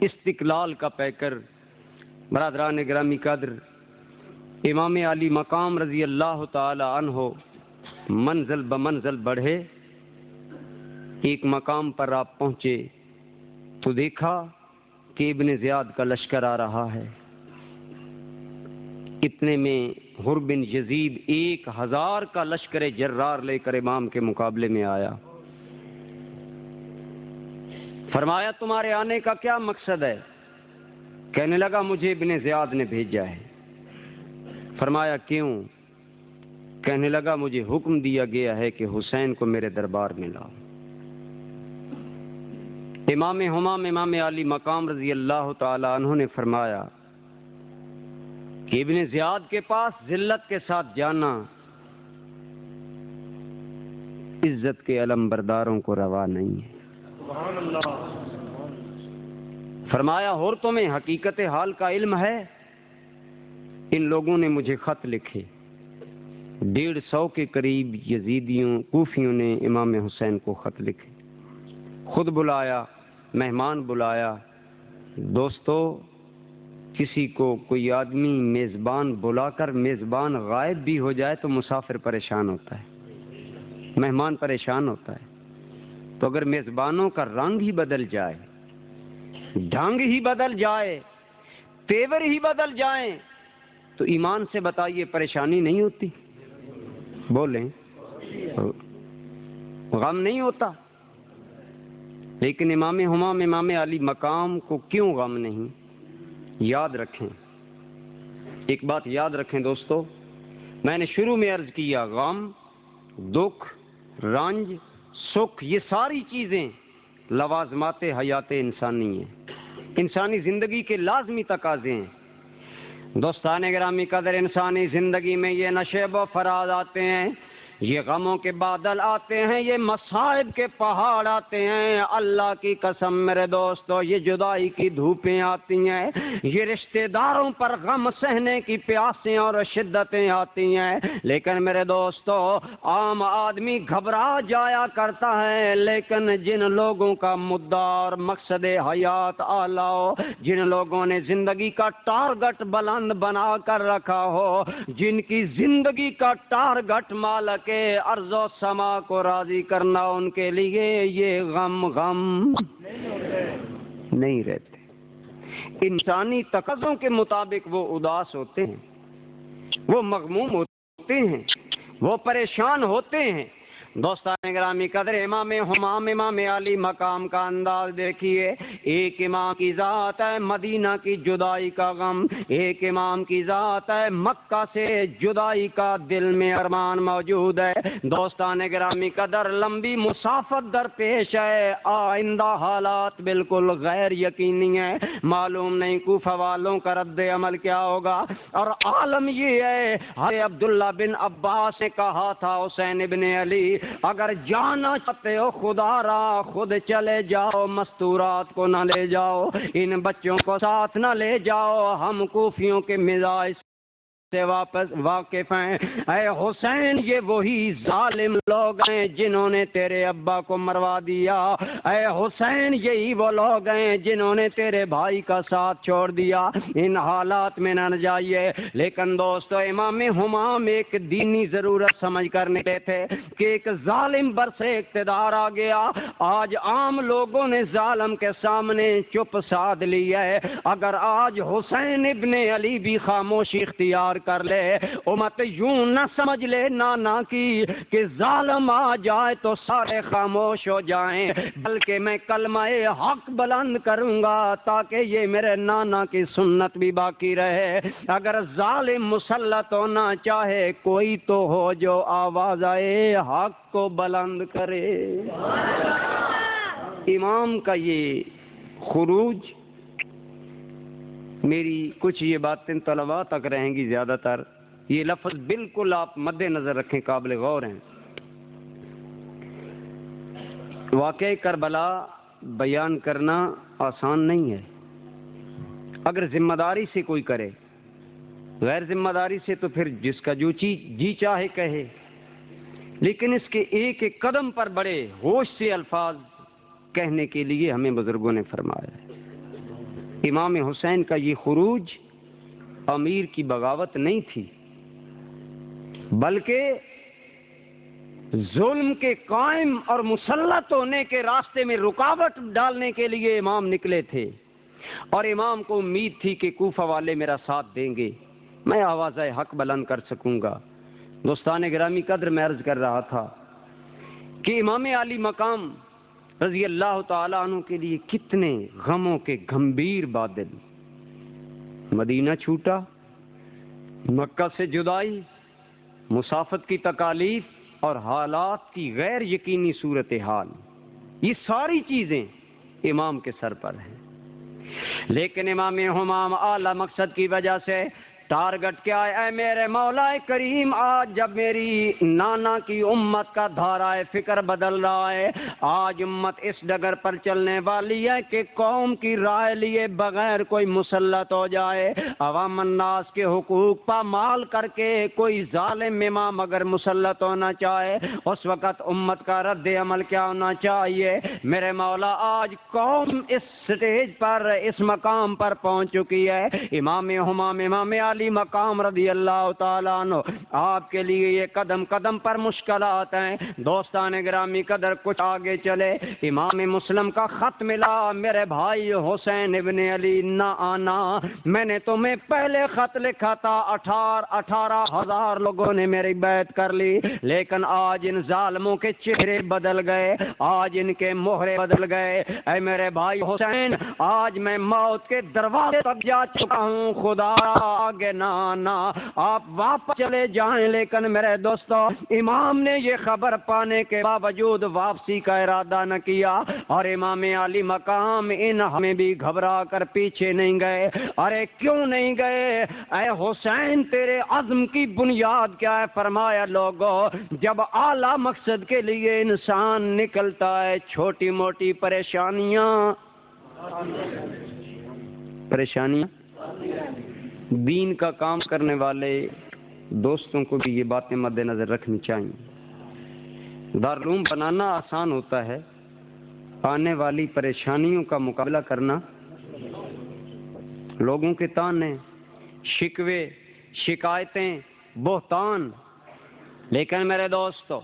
استقلال کا پیکر۔ برادران گرامی قدر، امام علی مقام رضی اللہ تعالی عنہ منزل بمنزل بڑھے، ایک مقام پر آپ پہنچے تو دیکھا کہ ابن زیاد کا لشکر آ رہا ہے۔ اتنے میں حر بن یزید 1000 کا لشکر جرار لے کر امام کے مقابلے میں آیا۔ فرمایا تمہارے آنے کا کیا مقصد ہے؟ کہنے لگا مجھے ابن زیاد نے بھیجا ہے۔ فرمایا کیوں؟ کہنے لگا مجھے حکم دیا گیا ہے کہ حسین کو میرے دربار میں لاؤ۔ امام ہمام امام علی مقام رضی اللہ تعالی عنہ نے فرمایا کہ ابن زیاد کے پاس ذلت کے ساتھ جانا عزت کے علم برداروں کو روا نہیں ہے۔ سبحان اللہ۔ فرمایا اور تمہیں حقیقت حال کا علم ہے؟ ان لوگوں نے مجھے خط لکھے، 150 کے قریب یزیدیوں کوفیوں نے امام حسین کو خط لکھے، خود بلایا، مہمان بلایا۔ دوستو، کسی کو کوئی آدمی میزبان بلا کر میزبان غائب بھی ہو جائے تو مسافر پریشان ہوتا ہے، مہمان پریشان ہوتا ہے۔ تو اگر میزبانوں کا رنگ ہی بدل جائے، ڈھنگ ہی بدل جائے، تیور ہی بدل جائیں تو ایمان سے بتائیے پریشانی نہیں ہوتی؟ بولیں، غم نہیں ہوتا؟ لیکن امام ہمام امام علی مقام کو کیوں غم نہیں؟ یاد رکھیں، ایک بات یاد رکھیں دوستو، میں نے شروع میں عرض کیا، غم، دکھ، رنج، سکھ، یہ ساری چیزیں لوازمات حیات انسانی ہیں، انسانی زندگی کے لازمی تقاضے ہیں۔ دوستان گرامی قدر، انسانی زندگی میں یہ نشیب و فراز آتے ہیں، یہ غموں کے بادل آتے ہیں، یہ مصائب کے پہاڑ آتے ہیں۔ اللہ کی قسم میرے دوستو، یہ جدائی کی دھوپیں آتی ہیں، یہ رشتہ داروں پر غم سہنے کی پیاسیں اور شدتیں آتی ہیں، لیکن میرے دوستو عام آدمی گھبرا جایا کرتا ہے، لیکن جن لوگوں کا مدعا اور مقصد حیات اعلیٰ ہو، جن لوگوں نے زندگی کا ٹارگٹ بلند بنا کر رکھا ہو، جن کی زندگی کا ٹارگٹ مالک ارض و سما کو راضی کرنا، ان کے لیے یہ غم نہیں رہتے۔ انسانی تقاضوں کے مطابق وہ اداس ہوتے ہیں، وہ مغموم ہوتے ہیں، وہ پریشان ہوتے ہیں۔ دوستان گرامی قدر، امام ہمام امام علی مقام کا انداز دیکھیے۔ ایک امام کی ذات ہے مدینہ کی جدائی کا غم، ایک امام کی ذات ہے مکہ سے جدائی کا دل میں ارمان موجود ہے۔ دوستان گرامی قدر، لمبی مسافت درپیش ہے، آئندہ حالات بالکل غیر یقینی ہیں، معلوم نہیں کوفہ والوں کا رد عمل کیا ہوگا۔ اور عالم یہ ہے، حضرت عبداللہ بن عباس نے کہا تھا حسین ابن علی، اگر جانا چاہتے ہو خدا را خود چلے جاؤ، مستورات کو نہ لے جاؤ، ان بچوں کو ساتھ نہ لے جاؤ، ہم کوفیوں کے مزاج سے واقف ہیں۔ اے حسین، یہ وہی ظالم لوگ ہیں جنہوں نے تیرے ابا کو مروا دیا، اے حسین یہی وہ لوگ ہیں جنہوں نے تیرے بھائی کا ساتھ چھوڑ دیا، ان حالات میں نہ جائیے۔ لیکن دوستو، امام ہمام ایک دینی ضرورت سمجھ کر نکلے تھے کہ ایک ظالم برسے اقتدار آ گیا، آج عام لوگوں نے ظالم کے سامنے چپ سادھ لی ہے، اگر آج حسین ابن علی بھی خاموشی اختیار کر لے، امت یوں نہ سمجھ لے نانا کی کہ ظالم آ جائے تو سارے خاموش ہو جائیں، بلکہ میں کلمہ حق بلند کروں گا تاکہ یہ میرے نانا کی سنت بھی باقی رہے۔ اگر ظالم مسلط ہونا چاہے، کوئی تو ہو جو آواز آئے حق کو بلند کرے۔ امام کا یہ خروج، میری کچھ یہ باتیں طلباء تک رہیں گی زیادہ تر، یہ لفظ بالکل آپ مد نظر رکھیں، قابل غور ہیں۔ واقعہ کربلا بیان کرنا آسان نہیں ہے، اگر ذمہ داری سے کوئی کرے، غیر ذمہ داری سے تو پھر جس کا جو جی چاہے کہے، لیکن اس کے ایک ایک قدم پر بڑے ہوش سے الفاظ کہنے کے لیے ہمیں بزرگوں نے فرمایا ہے۔ امام حسین کا یہ خروج امیر کی بغاوت نہیں تھی، بلکہ ظلم کے قائم اور مسلط ہونے کے راستے میں رکاوٹ ڈالنے کے لیے امام نکلے تھے، اور امام کو امید تھی کہ کوفہ والے میرا ساتھ دیں گے، میں آواز حق بلند کر سکوں گا۔ دوستان گرامی قدر، میں عرض کر رہا تھا کہ امام علی مقام رضی اللہ تعالیٰ عنہ کے لیے کتنے غموں کے گمبھیر بادل، مدینہ چھوٹا، مکہ سے جدائی، مسافت کی تکالیف اور حالات کی غیر یقینی صورتحال، یہ ساری چیزیں امام کے سر پر ہیں، لیکن امام ہمام اعلیٰ مقصد کی وجہ سے ٹارگٹ کیا ہے؟ اے میرے مولا کریم، آج جب میری نانا کی امت کا دھارا فکر بدل رہا ہے، آج امت اس ڈگر پر چلنے والی ہے کہ قوم کی رائے لیے بغیر کوئی مسلط ہو جائے، عوام الناس کے حقوق پامال کر کے کوئی ظالم امام اگر مسلط ہونا چاہے، اس وقت امت کا رد عمل کیا ہونا چاہیے؟ میرے مولا، آج قوم اس سٹیج پر، اس مقام پر پہنچ چکی ہے، امام ہمام امام علی مقام رضی اللہ تعالیٰ عنہ، آپ کے لیے یہ قدم قدم پر مشکلات ہیں۔ دوستان گرامی قدر، کچھ آگے چلے، امام مسلم کا خط ملا، میرے بھائی حسین ابن علی نہ آنا، میں نے تمہیں پہلے خط لکھا تھا، 18,000 لوگوں نے میری بیعت کر لی، لیکن آج ان ظالموں کے چہرے بدل گئے، آج ان کے مہرے بدل گئے، اے میرے بھائی حسین، آج میں موت کے دروازے تک جا چکا ہوں، خدا آگے نا آپ واپس چلے جائیں. لیکن میرے دوستو امام نے یہ خبر پانے کے باوجود واپسی کا ارادہ نہ کیا اور امام علی مقام ان ہمیں بھی گھبرا کر پیچھے نہیں گئے. ارے کیوں نہیں گئے؟ اے حسین تیرے عزم کی بنیاد کیا ہے؟ فرمایا لوگو جب اعلیٰ مقصد کے لیے انسان نکلتا ہے چھوٹی موٹی پریشانیاں دین کا کام کرنے والے دوستوں کو بھی یہ باتیں مد نظر رکھنی چاہیے. دارالعلوم بنانا آسان ہوتا ہے، آنے والی پریشانیوں کا مقابلہ کرنا، لوگوں کے تانے، شکوے، شکایتیں، بہتان. لیکن میرے دوستو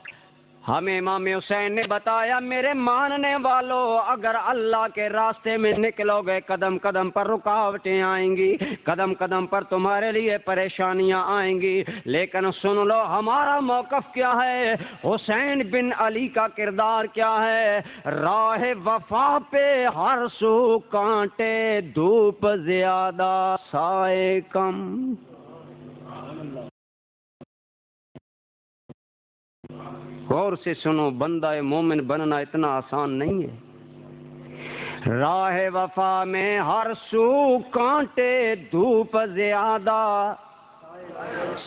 ہمیں امام حسین نے بتایا میرے ماننے والوں اگر اللہ کے راستے میں نکلو گے قدم قدم پر رکاوٹیں آئیں گی، قدم قدم پر تمہارے لیے پریشانیاں آئیں گی. لیکن سن لو ہمارا موقف کیا ہے، حسین بن علی کا کردار کیا ہے. راہ وفا پہ ہر سو کانٹے، دھوپ زیادہ سائے کم. غور سے سنو، بندہ مومن بننا اتنا آسان نہیں ہے. راہ وفا میں ہر سو کانٹے، دھوپ زیادہ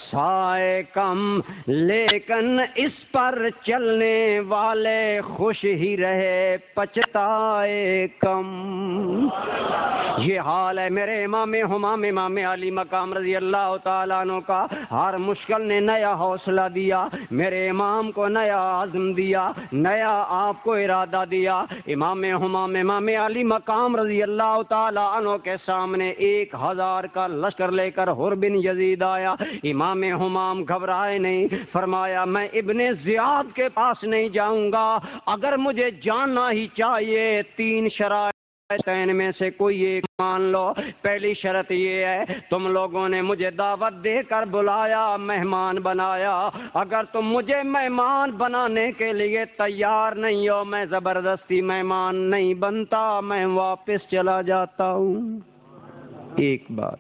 سائے کم، لیکن اس پر چلنے والے خوش ہی رہے پچھتائے کم. یہ حال ہے میرے امام ہمام امام علی مقام رضی اللہ تعالیٰ عنہ کا. ہر مشکل نے نیا حوصلہ دیا، میرے امام کو نیا عزم دیا، نیا آپ کو ارادہ دیا. امام ہمام امام علی مقام رضی اللہ تعالیٰ عنہ کے سامنے 1000 کا لشکر لے کر حر بن یزید آیا. امام ہمام گھبرائے نہیں، فرمایا میں ابن زیاد کے پاس نہیں جاؤں گا، اگر مجھے جاننا ہی چاہیے 3 شرائط میں سے کوئی ایک مان لو. پہلی شرط یہ ہے تم لوگوں نے مجھے دعوت دے کر بلایا، مہمان بنایا، اگر تم مجھے مہمان بنانے کے لیے تیار نہیں ہو میں زبردستی مہمان نہیں بنتا، میں واپس چلا جاتا ہوں. ایک بات.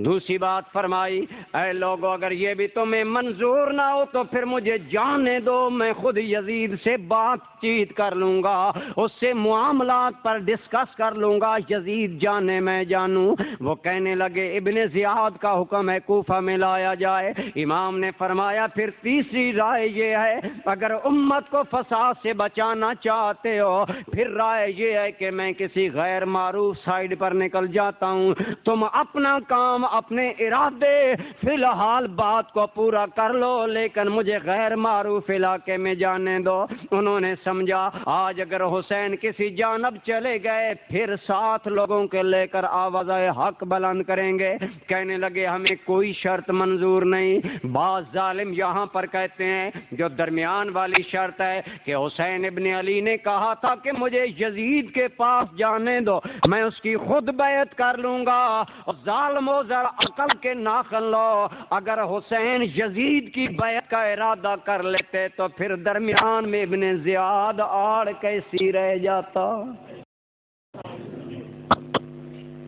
دوسری بات فرمائی اے لوگو اگر یہ بھی تمہیں منظور نہ ہو تو پھر مجھے جانے دو، میں خود یزید سے بات چیت کر لوں گا، اس سے معاملات پر ڈسکس کر لوں گا، یزید جانے میں جانوں. وہ کہنے لگے ابن زیاد کا حکم ہے کوفہ میں لایا جائے. امام نے فرمایا پھر تیسری رائے یہ ہے اگر امت کو فساد سے بچانا چاہتے ہو پھر رائے یہ ہے کہ میں کسی غیر معروف سائڈ پر نکل جاتا ہوں، تم اپنا کام اپنے ارادے فی الحال بات کو پورا کر لو لیکن مجھے غیر معروف علاقے میں جانے دو. انہوں نے سمجھا آج اگر حسین کسی جانب چلے گئے پھر 7 لوگوں کے لے کر آواز حق بلند کریں گے. کہنے لگے ہمیں کوئی شرط منظور نہیں. بعض ظالم یہاں پر کہتے ہیں جو درمیان والی شرط ہے کہ حسین ابن علی نے کہا تھا کہ مجھے یزید کے پاس جانے دو، میں اس کی خود بیعت کر لوں گا. ظالمو ذرا عقل کے ناخن لو، اگر حسین یزید کی بیعت کا ارادہ کر لیتے تو پھر درمیان میں ابن زیاد آڑ کیسی رہ جاتا.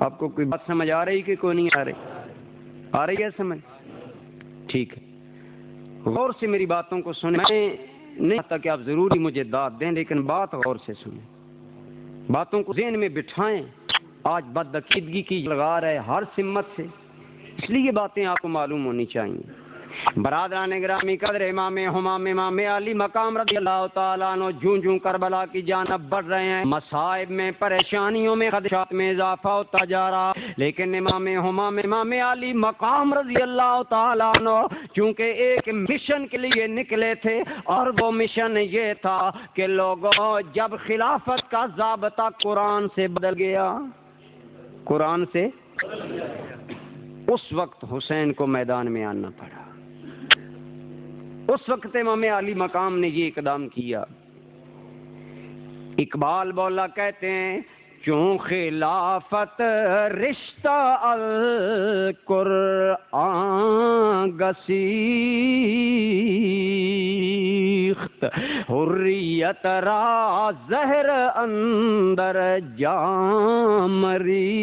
آپ کو کوئی بات سمجھ آ رہی کہ کوئی نہیں آ رہی؟ آ رہی ہے سمجھ؟ ٹھیک ہے، غور سے میری باتوں کو سنیں. میں نہیں چاہتا کہ آپ ضروری مجھے داد دیں لیکن بات غور سے سنیں، باتوں کو ذہن میں بٹھائیں. آج بدعقیدگی کی لگا رہے ہر سمت سے، اس لیے یہ باتیں آپ کو معلوم ہونی چاہیے. برادران گرامی قدر امام ہمام امام علی مقام رضی اللہ تعالیٰ عنہ جوں کربلا کی جانب بڑھ رہے ہیں، مصائب میں، پریشانیوں میں، خدشات میں اضافہ ہوتا جا رہا. لیکن امام ہمام امام علی مقام رضی اللہ تعالیٰ عنہ چونکہ ایک مشن کے لیے نکلے تھے اور وہ مشن یہ تھا کہ لوگوں جب خلافت کا ضابطہ قرآن سے بدل گیا، قرآن سے اس وقت حسین کو میدان میں آنا پڑا. اس وقت امام علی مقام نے یہ اقدام کیا. اقبال بولا کہتے ہیں چون خلافت رشتہ القرآن گسیخت، حریت را زہر اندر جام ریخت.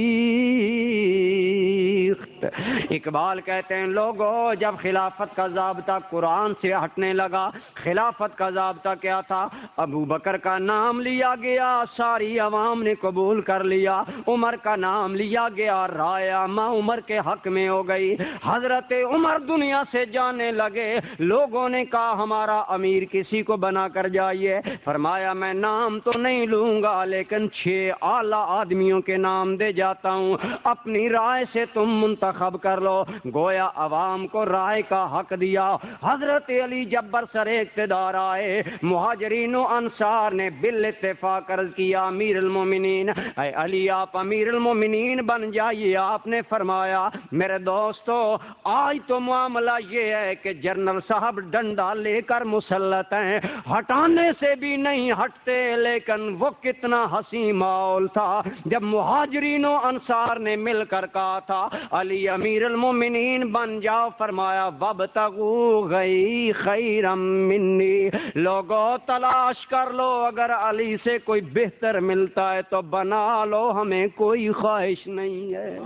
موت. اقبال کہتے ہیں لوگوں جب خلافت کا ضابطہ قرآن سے ہٹنے لگا، خلافت کا ضابطہ کیا تھا؟ ابو بکر کا نام لیا گیا، ساری عوام نے قبول کر لیا. عمر کا نام لیا گیا، رائے عامہ عمر کے حق میں ہو گئی. حضرت عمر دنیا سے جانے لگے، لوگوں نے کہا ہمارا امیر کسی کو بنا کر جائیے. فرمایا میں نام تو نہیں لوں گا لیکن 6 اعلیٰ آدمیوں کے نام دے جاتا ہوں، اپنی رائے سے تم منتخب کر لو. گویا عوام کو رائے کا حق دیا. حضرت علی جب برسر اقتدار آئے، مہاجرین و انصار نے بالاتفاق عرض کیا امیر المومنین، اے علی آپ امیر المومنین بن جائیے. آپ نے فرمایا میرے دوستو آج تو معاملہ یہ ہے کہ جنرل صاحب ڈنڈا لے کر مسلط ہیں، ہٹانے سے بھی نہیں ہٹتے. لیکن وہ کتنا حسین ماحول تھا جب مہاجرین و انصار نے مل کر کہا تھا علی امیر المومنین بن جاؤ. فرمایا وابتغوا غی خیرا منی، لوگوں تلاش کر لو اگر علی سے کوئی بہتر ملتا ہے تو بنا لو، ہمیں کوئی خواہش نہیں ہے.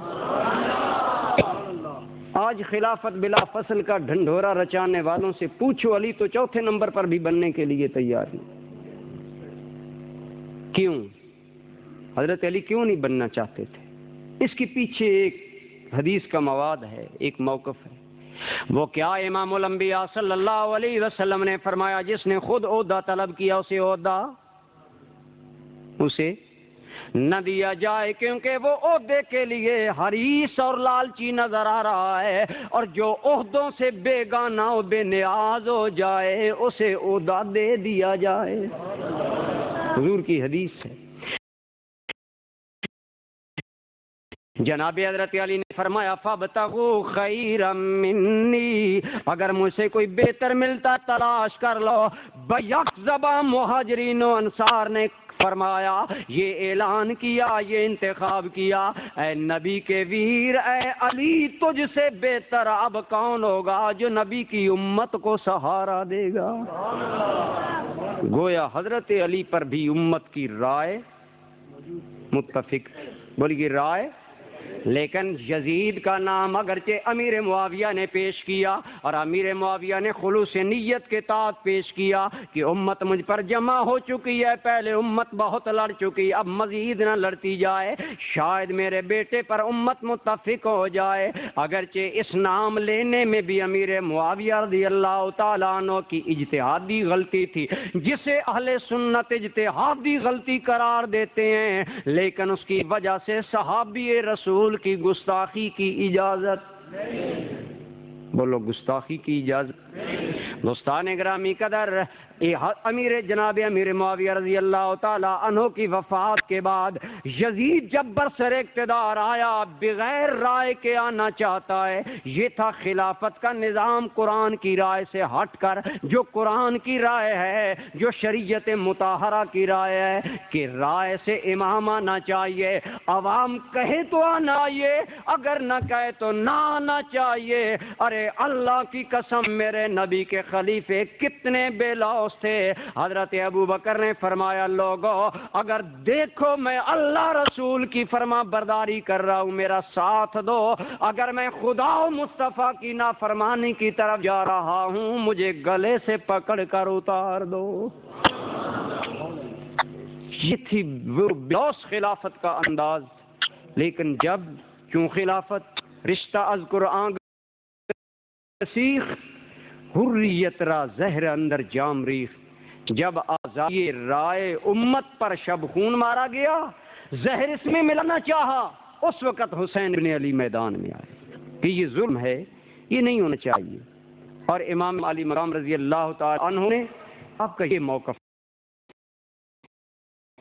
آج خلافت بلا فصل کا ڈھنڈورا رچانے والوں سے پوچھو، علی تو 4تھے نمبر پر بھی بننے کے لیے تیار نہیں. کیوں؟ حضرت علی کیوں نہیں بننا چاہتے تھے؟ اس کے پیچھے ایک حدیث کا مواد ہے، ایک موقف ہے. وہ کیا؟ امام الانبیاء صلی اللہ علیہ وسلم نے فرمایا جس نے خود عہدہ طلب کیا اسے عہدہ اسے نہ دیا جائے، کیونکہ وہ عہدے کے لیے حریص اور لالچی نظر آ رہا ہے، اور جو عہدوں سے بیگانہ و بے نیاز ہو جائے اسے عہدہ دے دیا جائے. حضور کی حدیث ہے. جناب حضرت علی نے فرمایا فابتغوا خیرا منی، اگر مجھ سے کوئی بہتر ملتا تلاش کر لو. بیک زبان مہاجرین و انصار نے فرمایا، یہ اعلان کیا، یہ انتخاب کیا، اے نبی کے ویر، اے علی تجھ سے بہتر اب کون ہوگا جو نبی کی امت کو سہارا دے گا. گویا حضرت علی پر بھی امت کی رائے متفق، بولیے رائے. لیکن یزید کا نام اگرچہ امیر معاویہ نے پیش کیا، اور امیر معاویہ نے خلوص نیت کے تحت پیش کیا کہ امت مجھ پر جمع ہو چکی ہے، پہلے امت بہت لڑ چکی، اب مزید نہ لڑتی جائے، شاید میرے بیٹے پر امت متفق ہو جائے. اگرچہ اس نام لینے میں بھی امیر معاویہ رضی اللہ تعالیٰ عنہ کی اجتہادی غلطی تھی، جسے اہل سنت اجتہادی غلطی قرار دیتے ہیں، لیکن اس کی وجہ سے صحابی رسول کی گستاخی کی اجازت بولو گستاخی کی اجازت. دوستان گرامی قدر، جناب امیر معاویہ رضی اللہ تعالی عنہ کی وفات کے بعد یزید جب برسر اقتدار آیا بغیر رائے کے آنا چاہتا ہے. یہ تھا خلافت کا نظام قرآن کی رائے سے ہٹ کر، جو قرآن کی رائے ہے، جو شریعت مطہرہ کی رائے ہے کہ رائے سے امام آنا چاہیے. عوام کہے تو آنا چاہیے، اگر نہ کہے تو نہ آنا چاہیے. ارے اللہ کی قسم میرے نبی کے خلیفے کتنے بے لوث تھے. حضرت ابو بکر نے فرمایا لوگو اگر دیکھو میں اللہ رسول کی فرما برداری کر رہا ہوں میرا ساتھ دو، اگر میں خدا و مصطفیٰ کی نافرمانی کی طرف جا رہا ہوں مجھے گلے سے پکڑ کر اتار دو. یہ تھی وہ بلوس خلافت کا انداز. لیکن جب کیوں خلافت رشتہ از قرآن سیخ حریت را زہر اندر جام ریخ، جب آزادی رائے امت پر شب خون مارا گیا، زہر اس میں ملانا چاہا، اس وقت حسین بن علی میدان میں آئے کہ یہ ظلم ہے، یہ نہیں ہونا چاہیے. اور امام علی مقام رضی اللہ تعالی عنہ نے آپ کا یہ موقف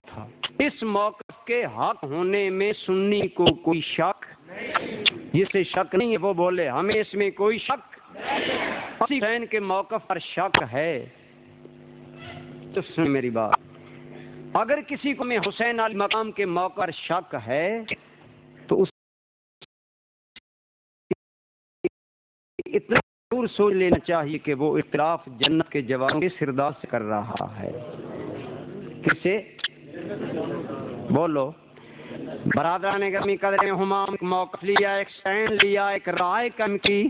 تھا. اس موقف کے حق ہونے میں سنی کو کوئی شک، جسے شک نہیں ہے وہ بولے ہمیں اس میں کوئی شک. حسین کے موقف پر شک ہے تو سن میری بات، اگر کسی کو میں حسین علی مقام کے موقع پر شک ہے تو اس اتنا ضرور سوچ لینا چاہیے کہ وہ اختلاف جنت کے جوانوں کے سردار سے کر رہا ہے. کسے بولو برادران گرامی قدریں ہمام موقف لیا، ایک سٹینڈ لیا، ایک رائے قائم کی،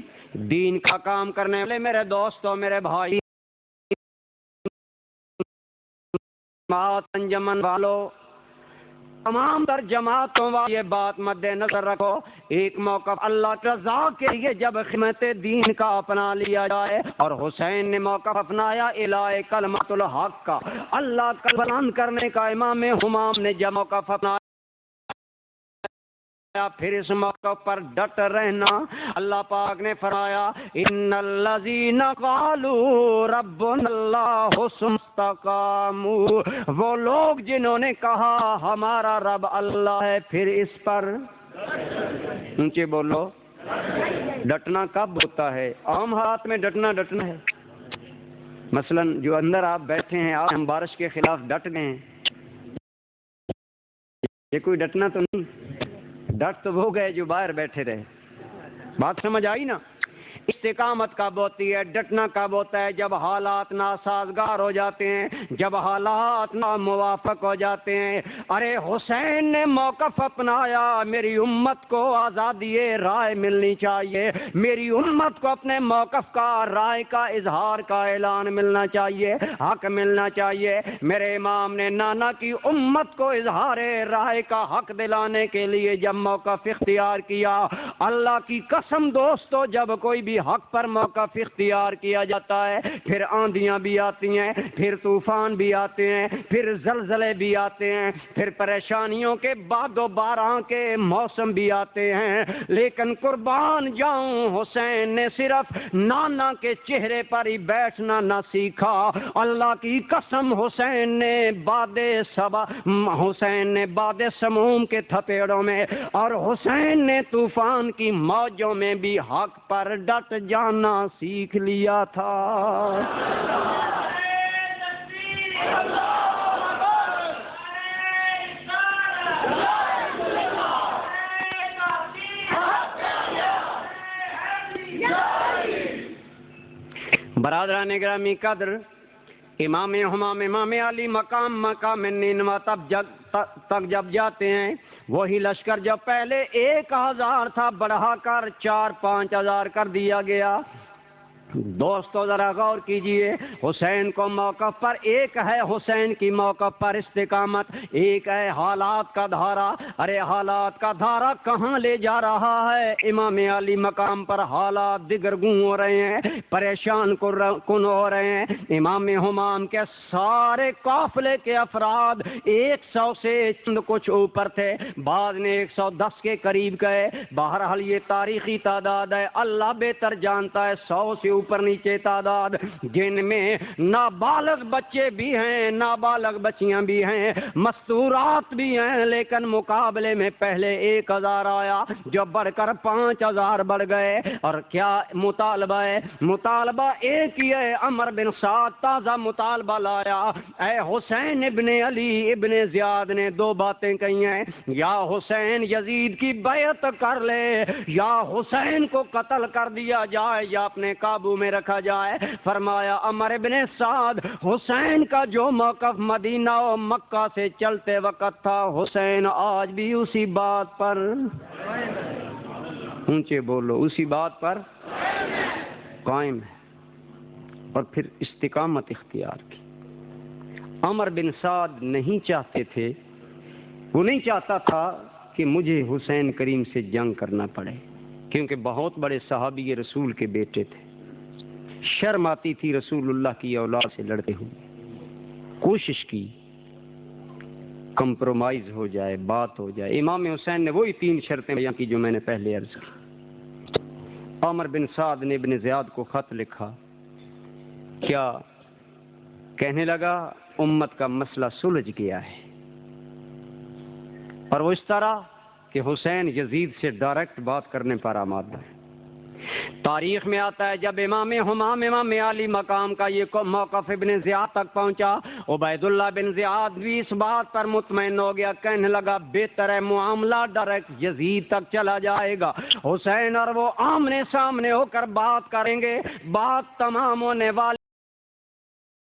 دین کا کام کرنے والے میرے دوستوں، میرے بھائی، انجمن والوں، تمام تر جماعتوں والے یہ بات مد نظر رکھو، ایک موقف اللہ کی رضا کے لیے جب خدمت دین کا اپنا لیا جائے، اور حسین نے موقف اپنایا الہ کلمت الحق کا، اللہ کا بلند کرنے کا، امام ہمام نے جب موقف اپنایا پھر اس موقع پر ڈٹ رہنا۔ اللہ پاک نے فرمایا ان الذین قالوا ربنا اللہ ثم استقاموا، وہ لوگ جنہوں نے کہا ہمارا رب اللہ ہے، پھر اس پر اونچے بولو، ڈٹنا کب ہوتا ہے؟ عام حالات میں ڈٹنا ہے، مثلا جو اندر آپ بیٹھے ہیں، آپ ہم بارش کے خلاف ڈٹ گئے ہیں، یہ کوئی ڈٹنا تو نہیں، ڈٹ تو وہ گئے جو باہر بیٹھے رہے۔ بات سمجھ آئی نا؟ استقامت کب ہوتی ہے، ڈٹنا کب ہوتا ہے؟ جب حالات ناسازگار ہو جاتے ہیں، جب حالات ناموافق ہو جاتے ہیں۔ ارے حسین نے موقف اپنایا، میری امت کو آزادی رائے ملنی چاہیے، میری امت کو اپنے موقف کا، رائے کا اظہار کا اعلان ملنا چاہیے، حق ملنا چاہیے۔ میرے امام نے نانا کی امت کو اظہار رائے کا حق دلانے کے لیے جب موقف اختیار کیا، اللہ کی قسم دوستو، جب کوئی بھی حق پر موقف اختیار کیا جاتا ہے، پھر آندیاں بھی آتی ہیں، پھر طوفان بھی آتے ہیں، پھر زلزلے بھی آتے ہیں، پھر پریشانیوں کے باد و باران کے موسم بھی آتے ہیں، لیکن قربان جاؤں حسین نے صرف نانا کے چہرے پر ہی بیٹھنا نہ سیکھا، اللہ کی قسم حسین نے باد سموم کے تھپیڑوں میں اور حسین نے طوفان کی موجوں میں بھی حق پر ڈٹ جانا سیکھ لیا تھا۔ برادران گرامی قدر، امام ہمام امام علی مقام نینوا تک جب جاتے ہیں، وہی لشکر جب پہلے 1000 تھا بڑھا کر 4-5 کر دیا گیا۔ دوستو ذرا غور کیجئے، حسین کو موقف پر، ایک ہے حسین کی موقف پر استقامت، ایک ہے حالات کا دھارا۔ ارے حالات کا دھارا کہاں لے جا رہا ہے؟ امام علی مقام پر حالات دگرگوں ہو رہے ہیں، پریشان کن ہو رہے ہیں۔ امام ہمام کے سارے قافلے کے افراد 100 سے چند کچھ اوپر تھے، بعض نے 110 کے قریب گئے، بہرحال یہ تاریخی تعداد ہے، اللہ بہتر جانتا ہے 100 سے اوپر نیچے تعداد، جن میں نابالغ بچے بھی ہیں، نابالغ بچیاں بھی ہیں، مستورات بھی ہیں، لیکن مقابلے میں پہلے 1000 آیا، جو بڑھ کر 5000 بڑھ گئے۔ اور کیا مطالبہ ہے؟ مطالبہ ایک ہی ہے، عمر بن سعد تازہ مطالبہ لایا، اے حسین ابن علی ابن زیاد نے 2 باتیں کہی ہیں، یا حسین یزید کی بیعت کر لے، یا حسین کو قتل کر دیا جائے، یا اپنے قابو میں رکھا جائے۔ فرمایا عمر بن سعد، حسین کا جو موقف مدینہ و مکہ سے چلتے وقت تھا، حسین آج بھی اسی بات پر، اونچے بولو، اسی بات پر قائم ہے، اور پھر استقامت اختیار کی۔ عمر بن سعد نہیں چاہتے تھے، وہ نہیں چاہتا تھا کہ مجھے حسین کریم سے جنگ کرنا پڑے، کیونکہ بہت بڑے صحابی رسول کے بیٹے تھے، شرم آتی تھی رسول اللہ کی اولاد سے لڑتے ہوئے۔ کوشش کی کمپرومائز ہو جائے، بات ہو جائے۔ امام حسین نے وہی 3 شرطیں بیان کی جو میں نے پہلے عرض کی۔ عمر بن سعد نے ابن زیاد کو خط لکھا، کیا کہنے لگا؟ امت کا مسئلہ سلجھ گیا ہے، اور وہ اس طرح کہ حسین یزید سے ڈائریکٹ بات کرنے پر آمادہ ہے۔ تاریخ میں آتا ہے جب امام ہمام امام علی مقام کا یہ موقف ابن زیاد تک پہنچا، عبید اللہ بن زیاد بھی اس بات پر مطمئن ہو گیا، کہنے لگا بہتر ہے معاملہ ڈائریکٹ یزید تک چلا جائے گا، حسین اور وہ آمنے سامنے ہو کر بات کریں گے، بات تمام ہونے والی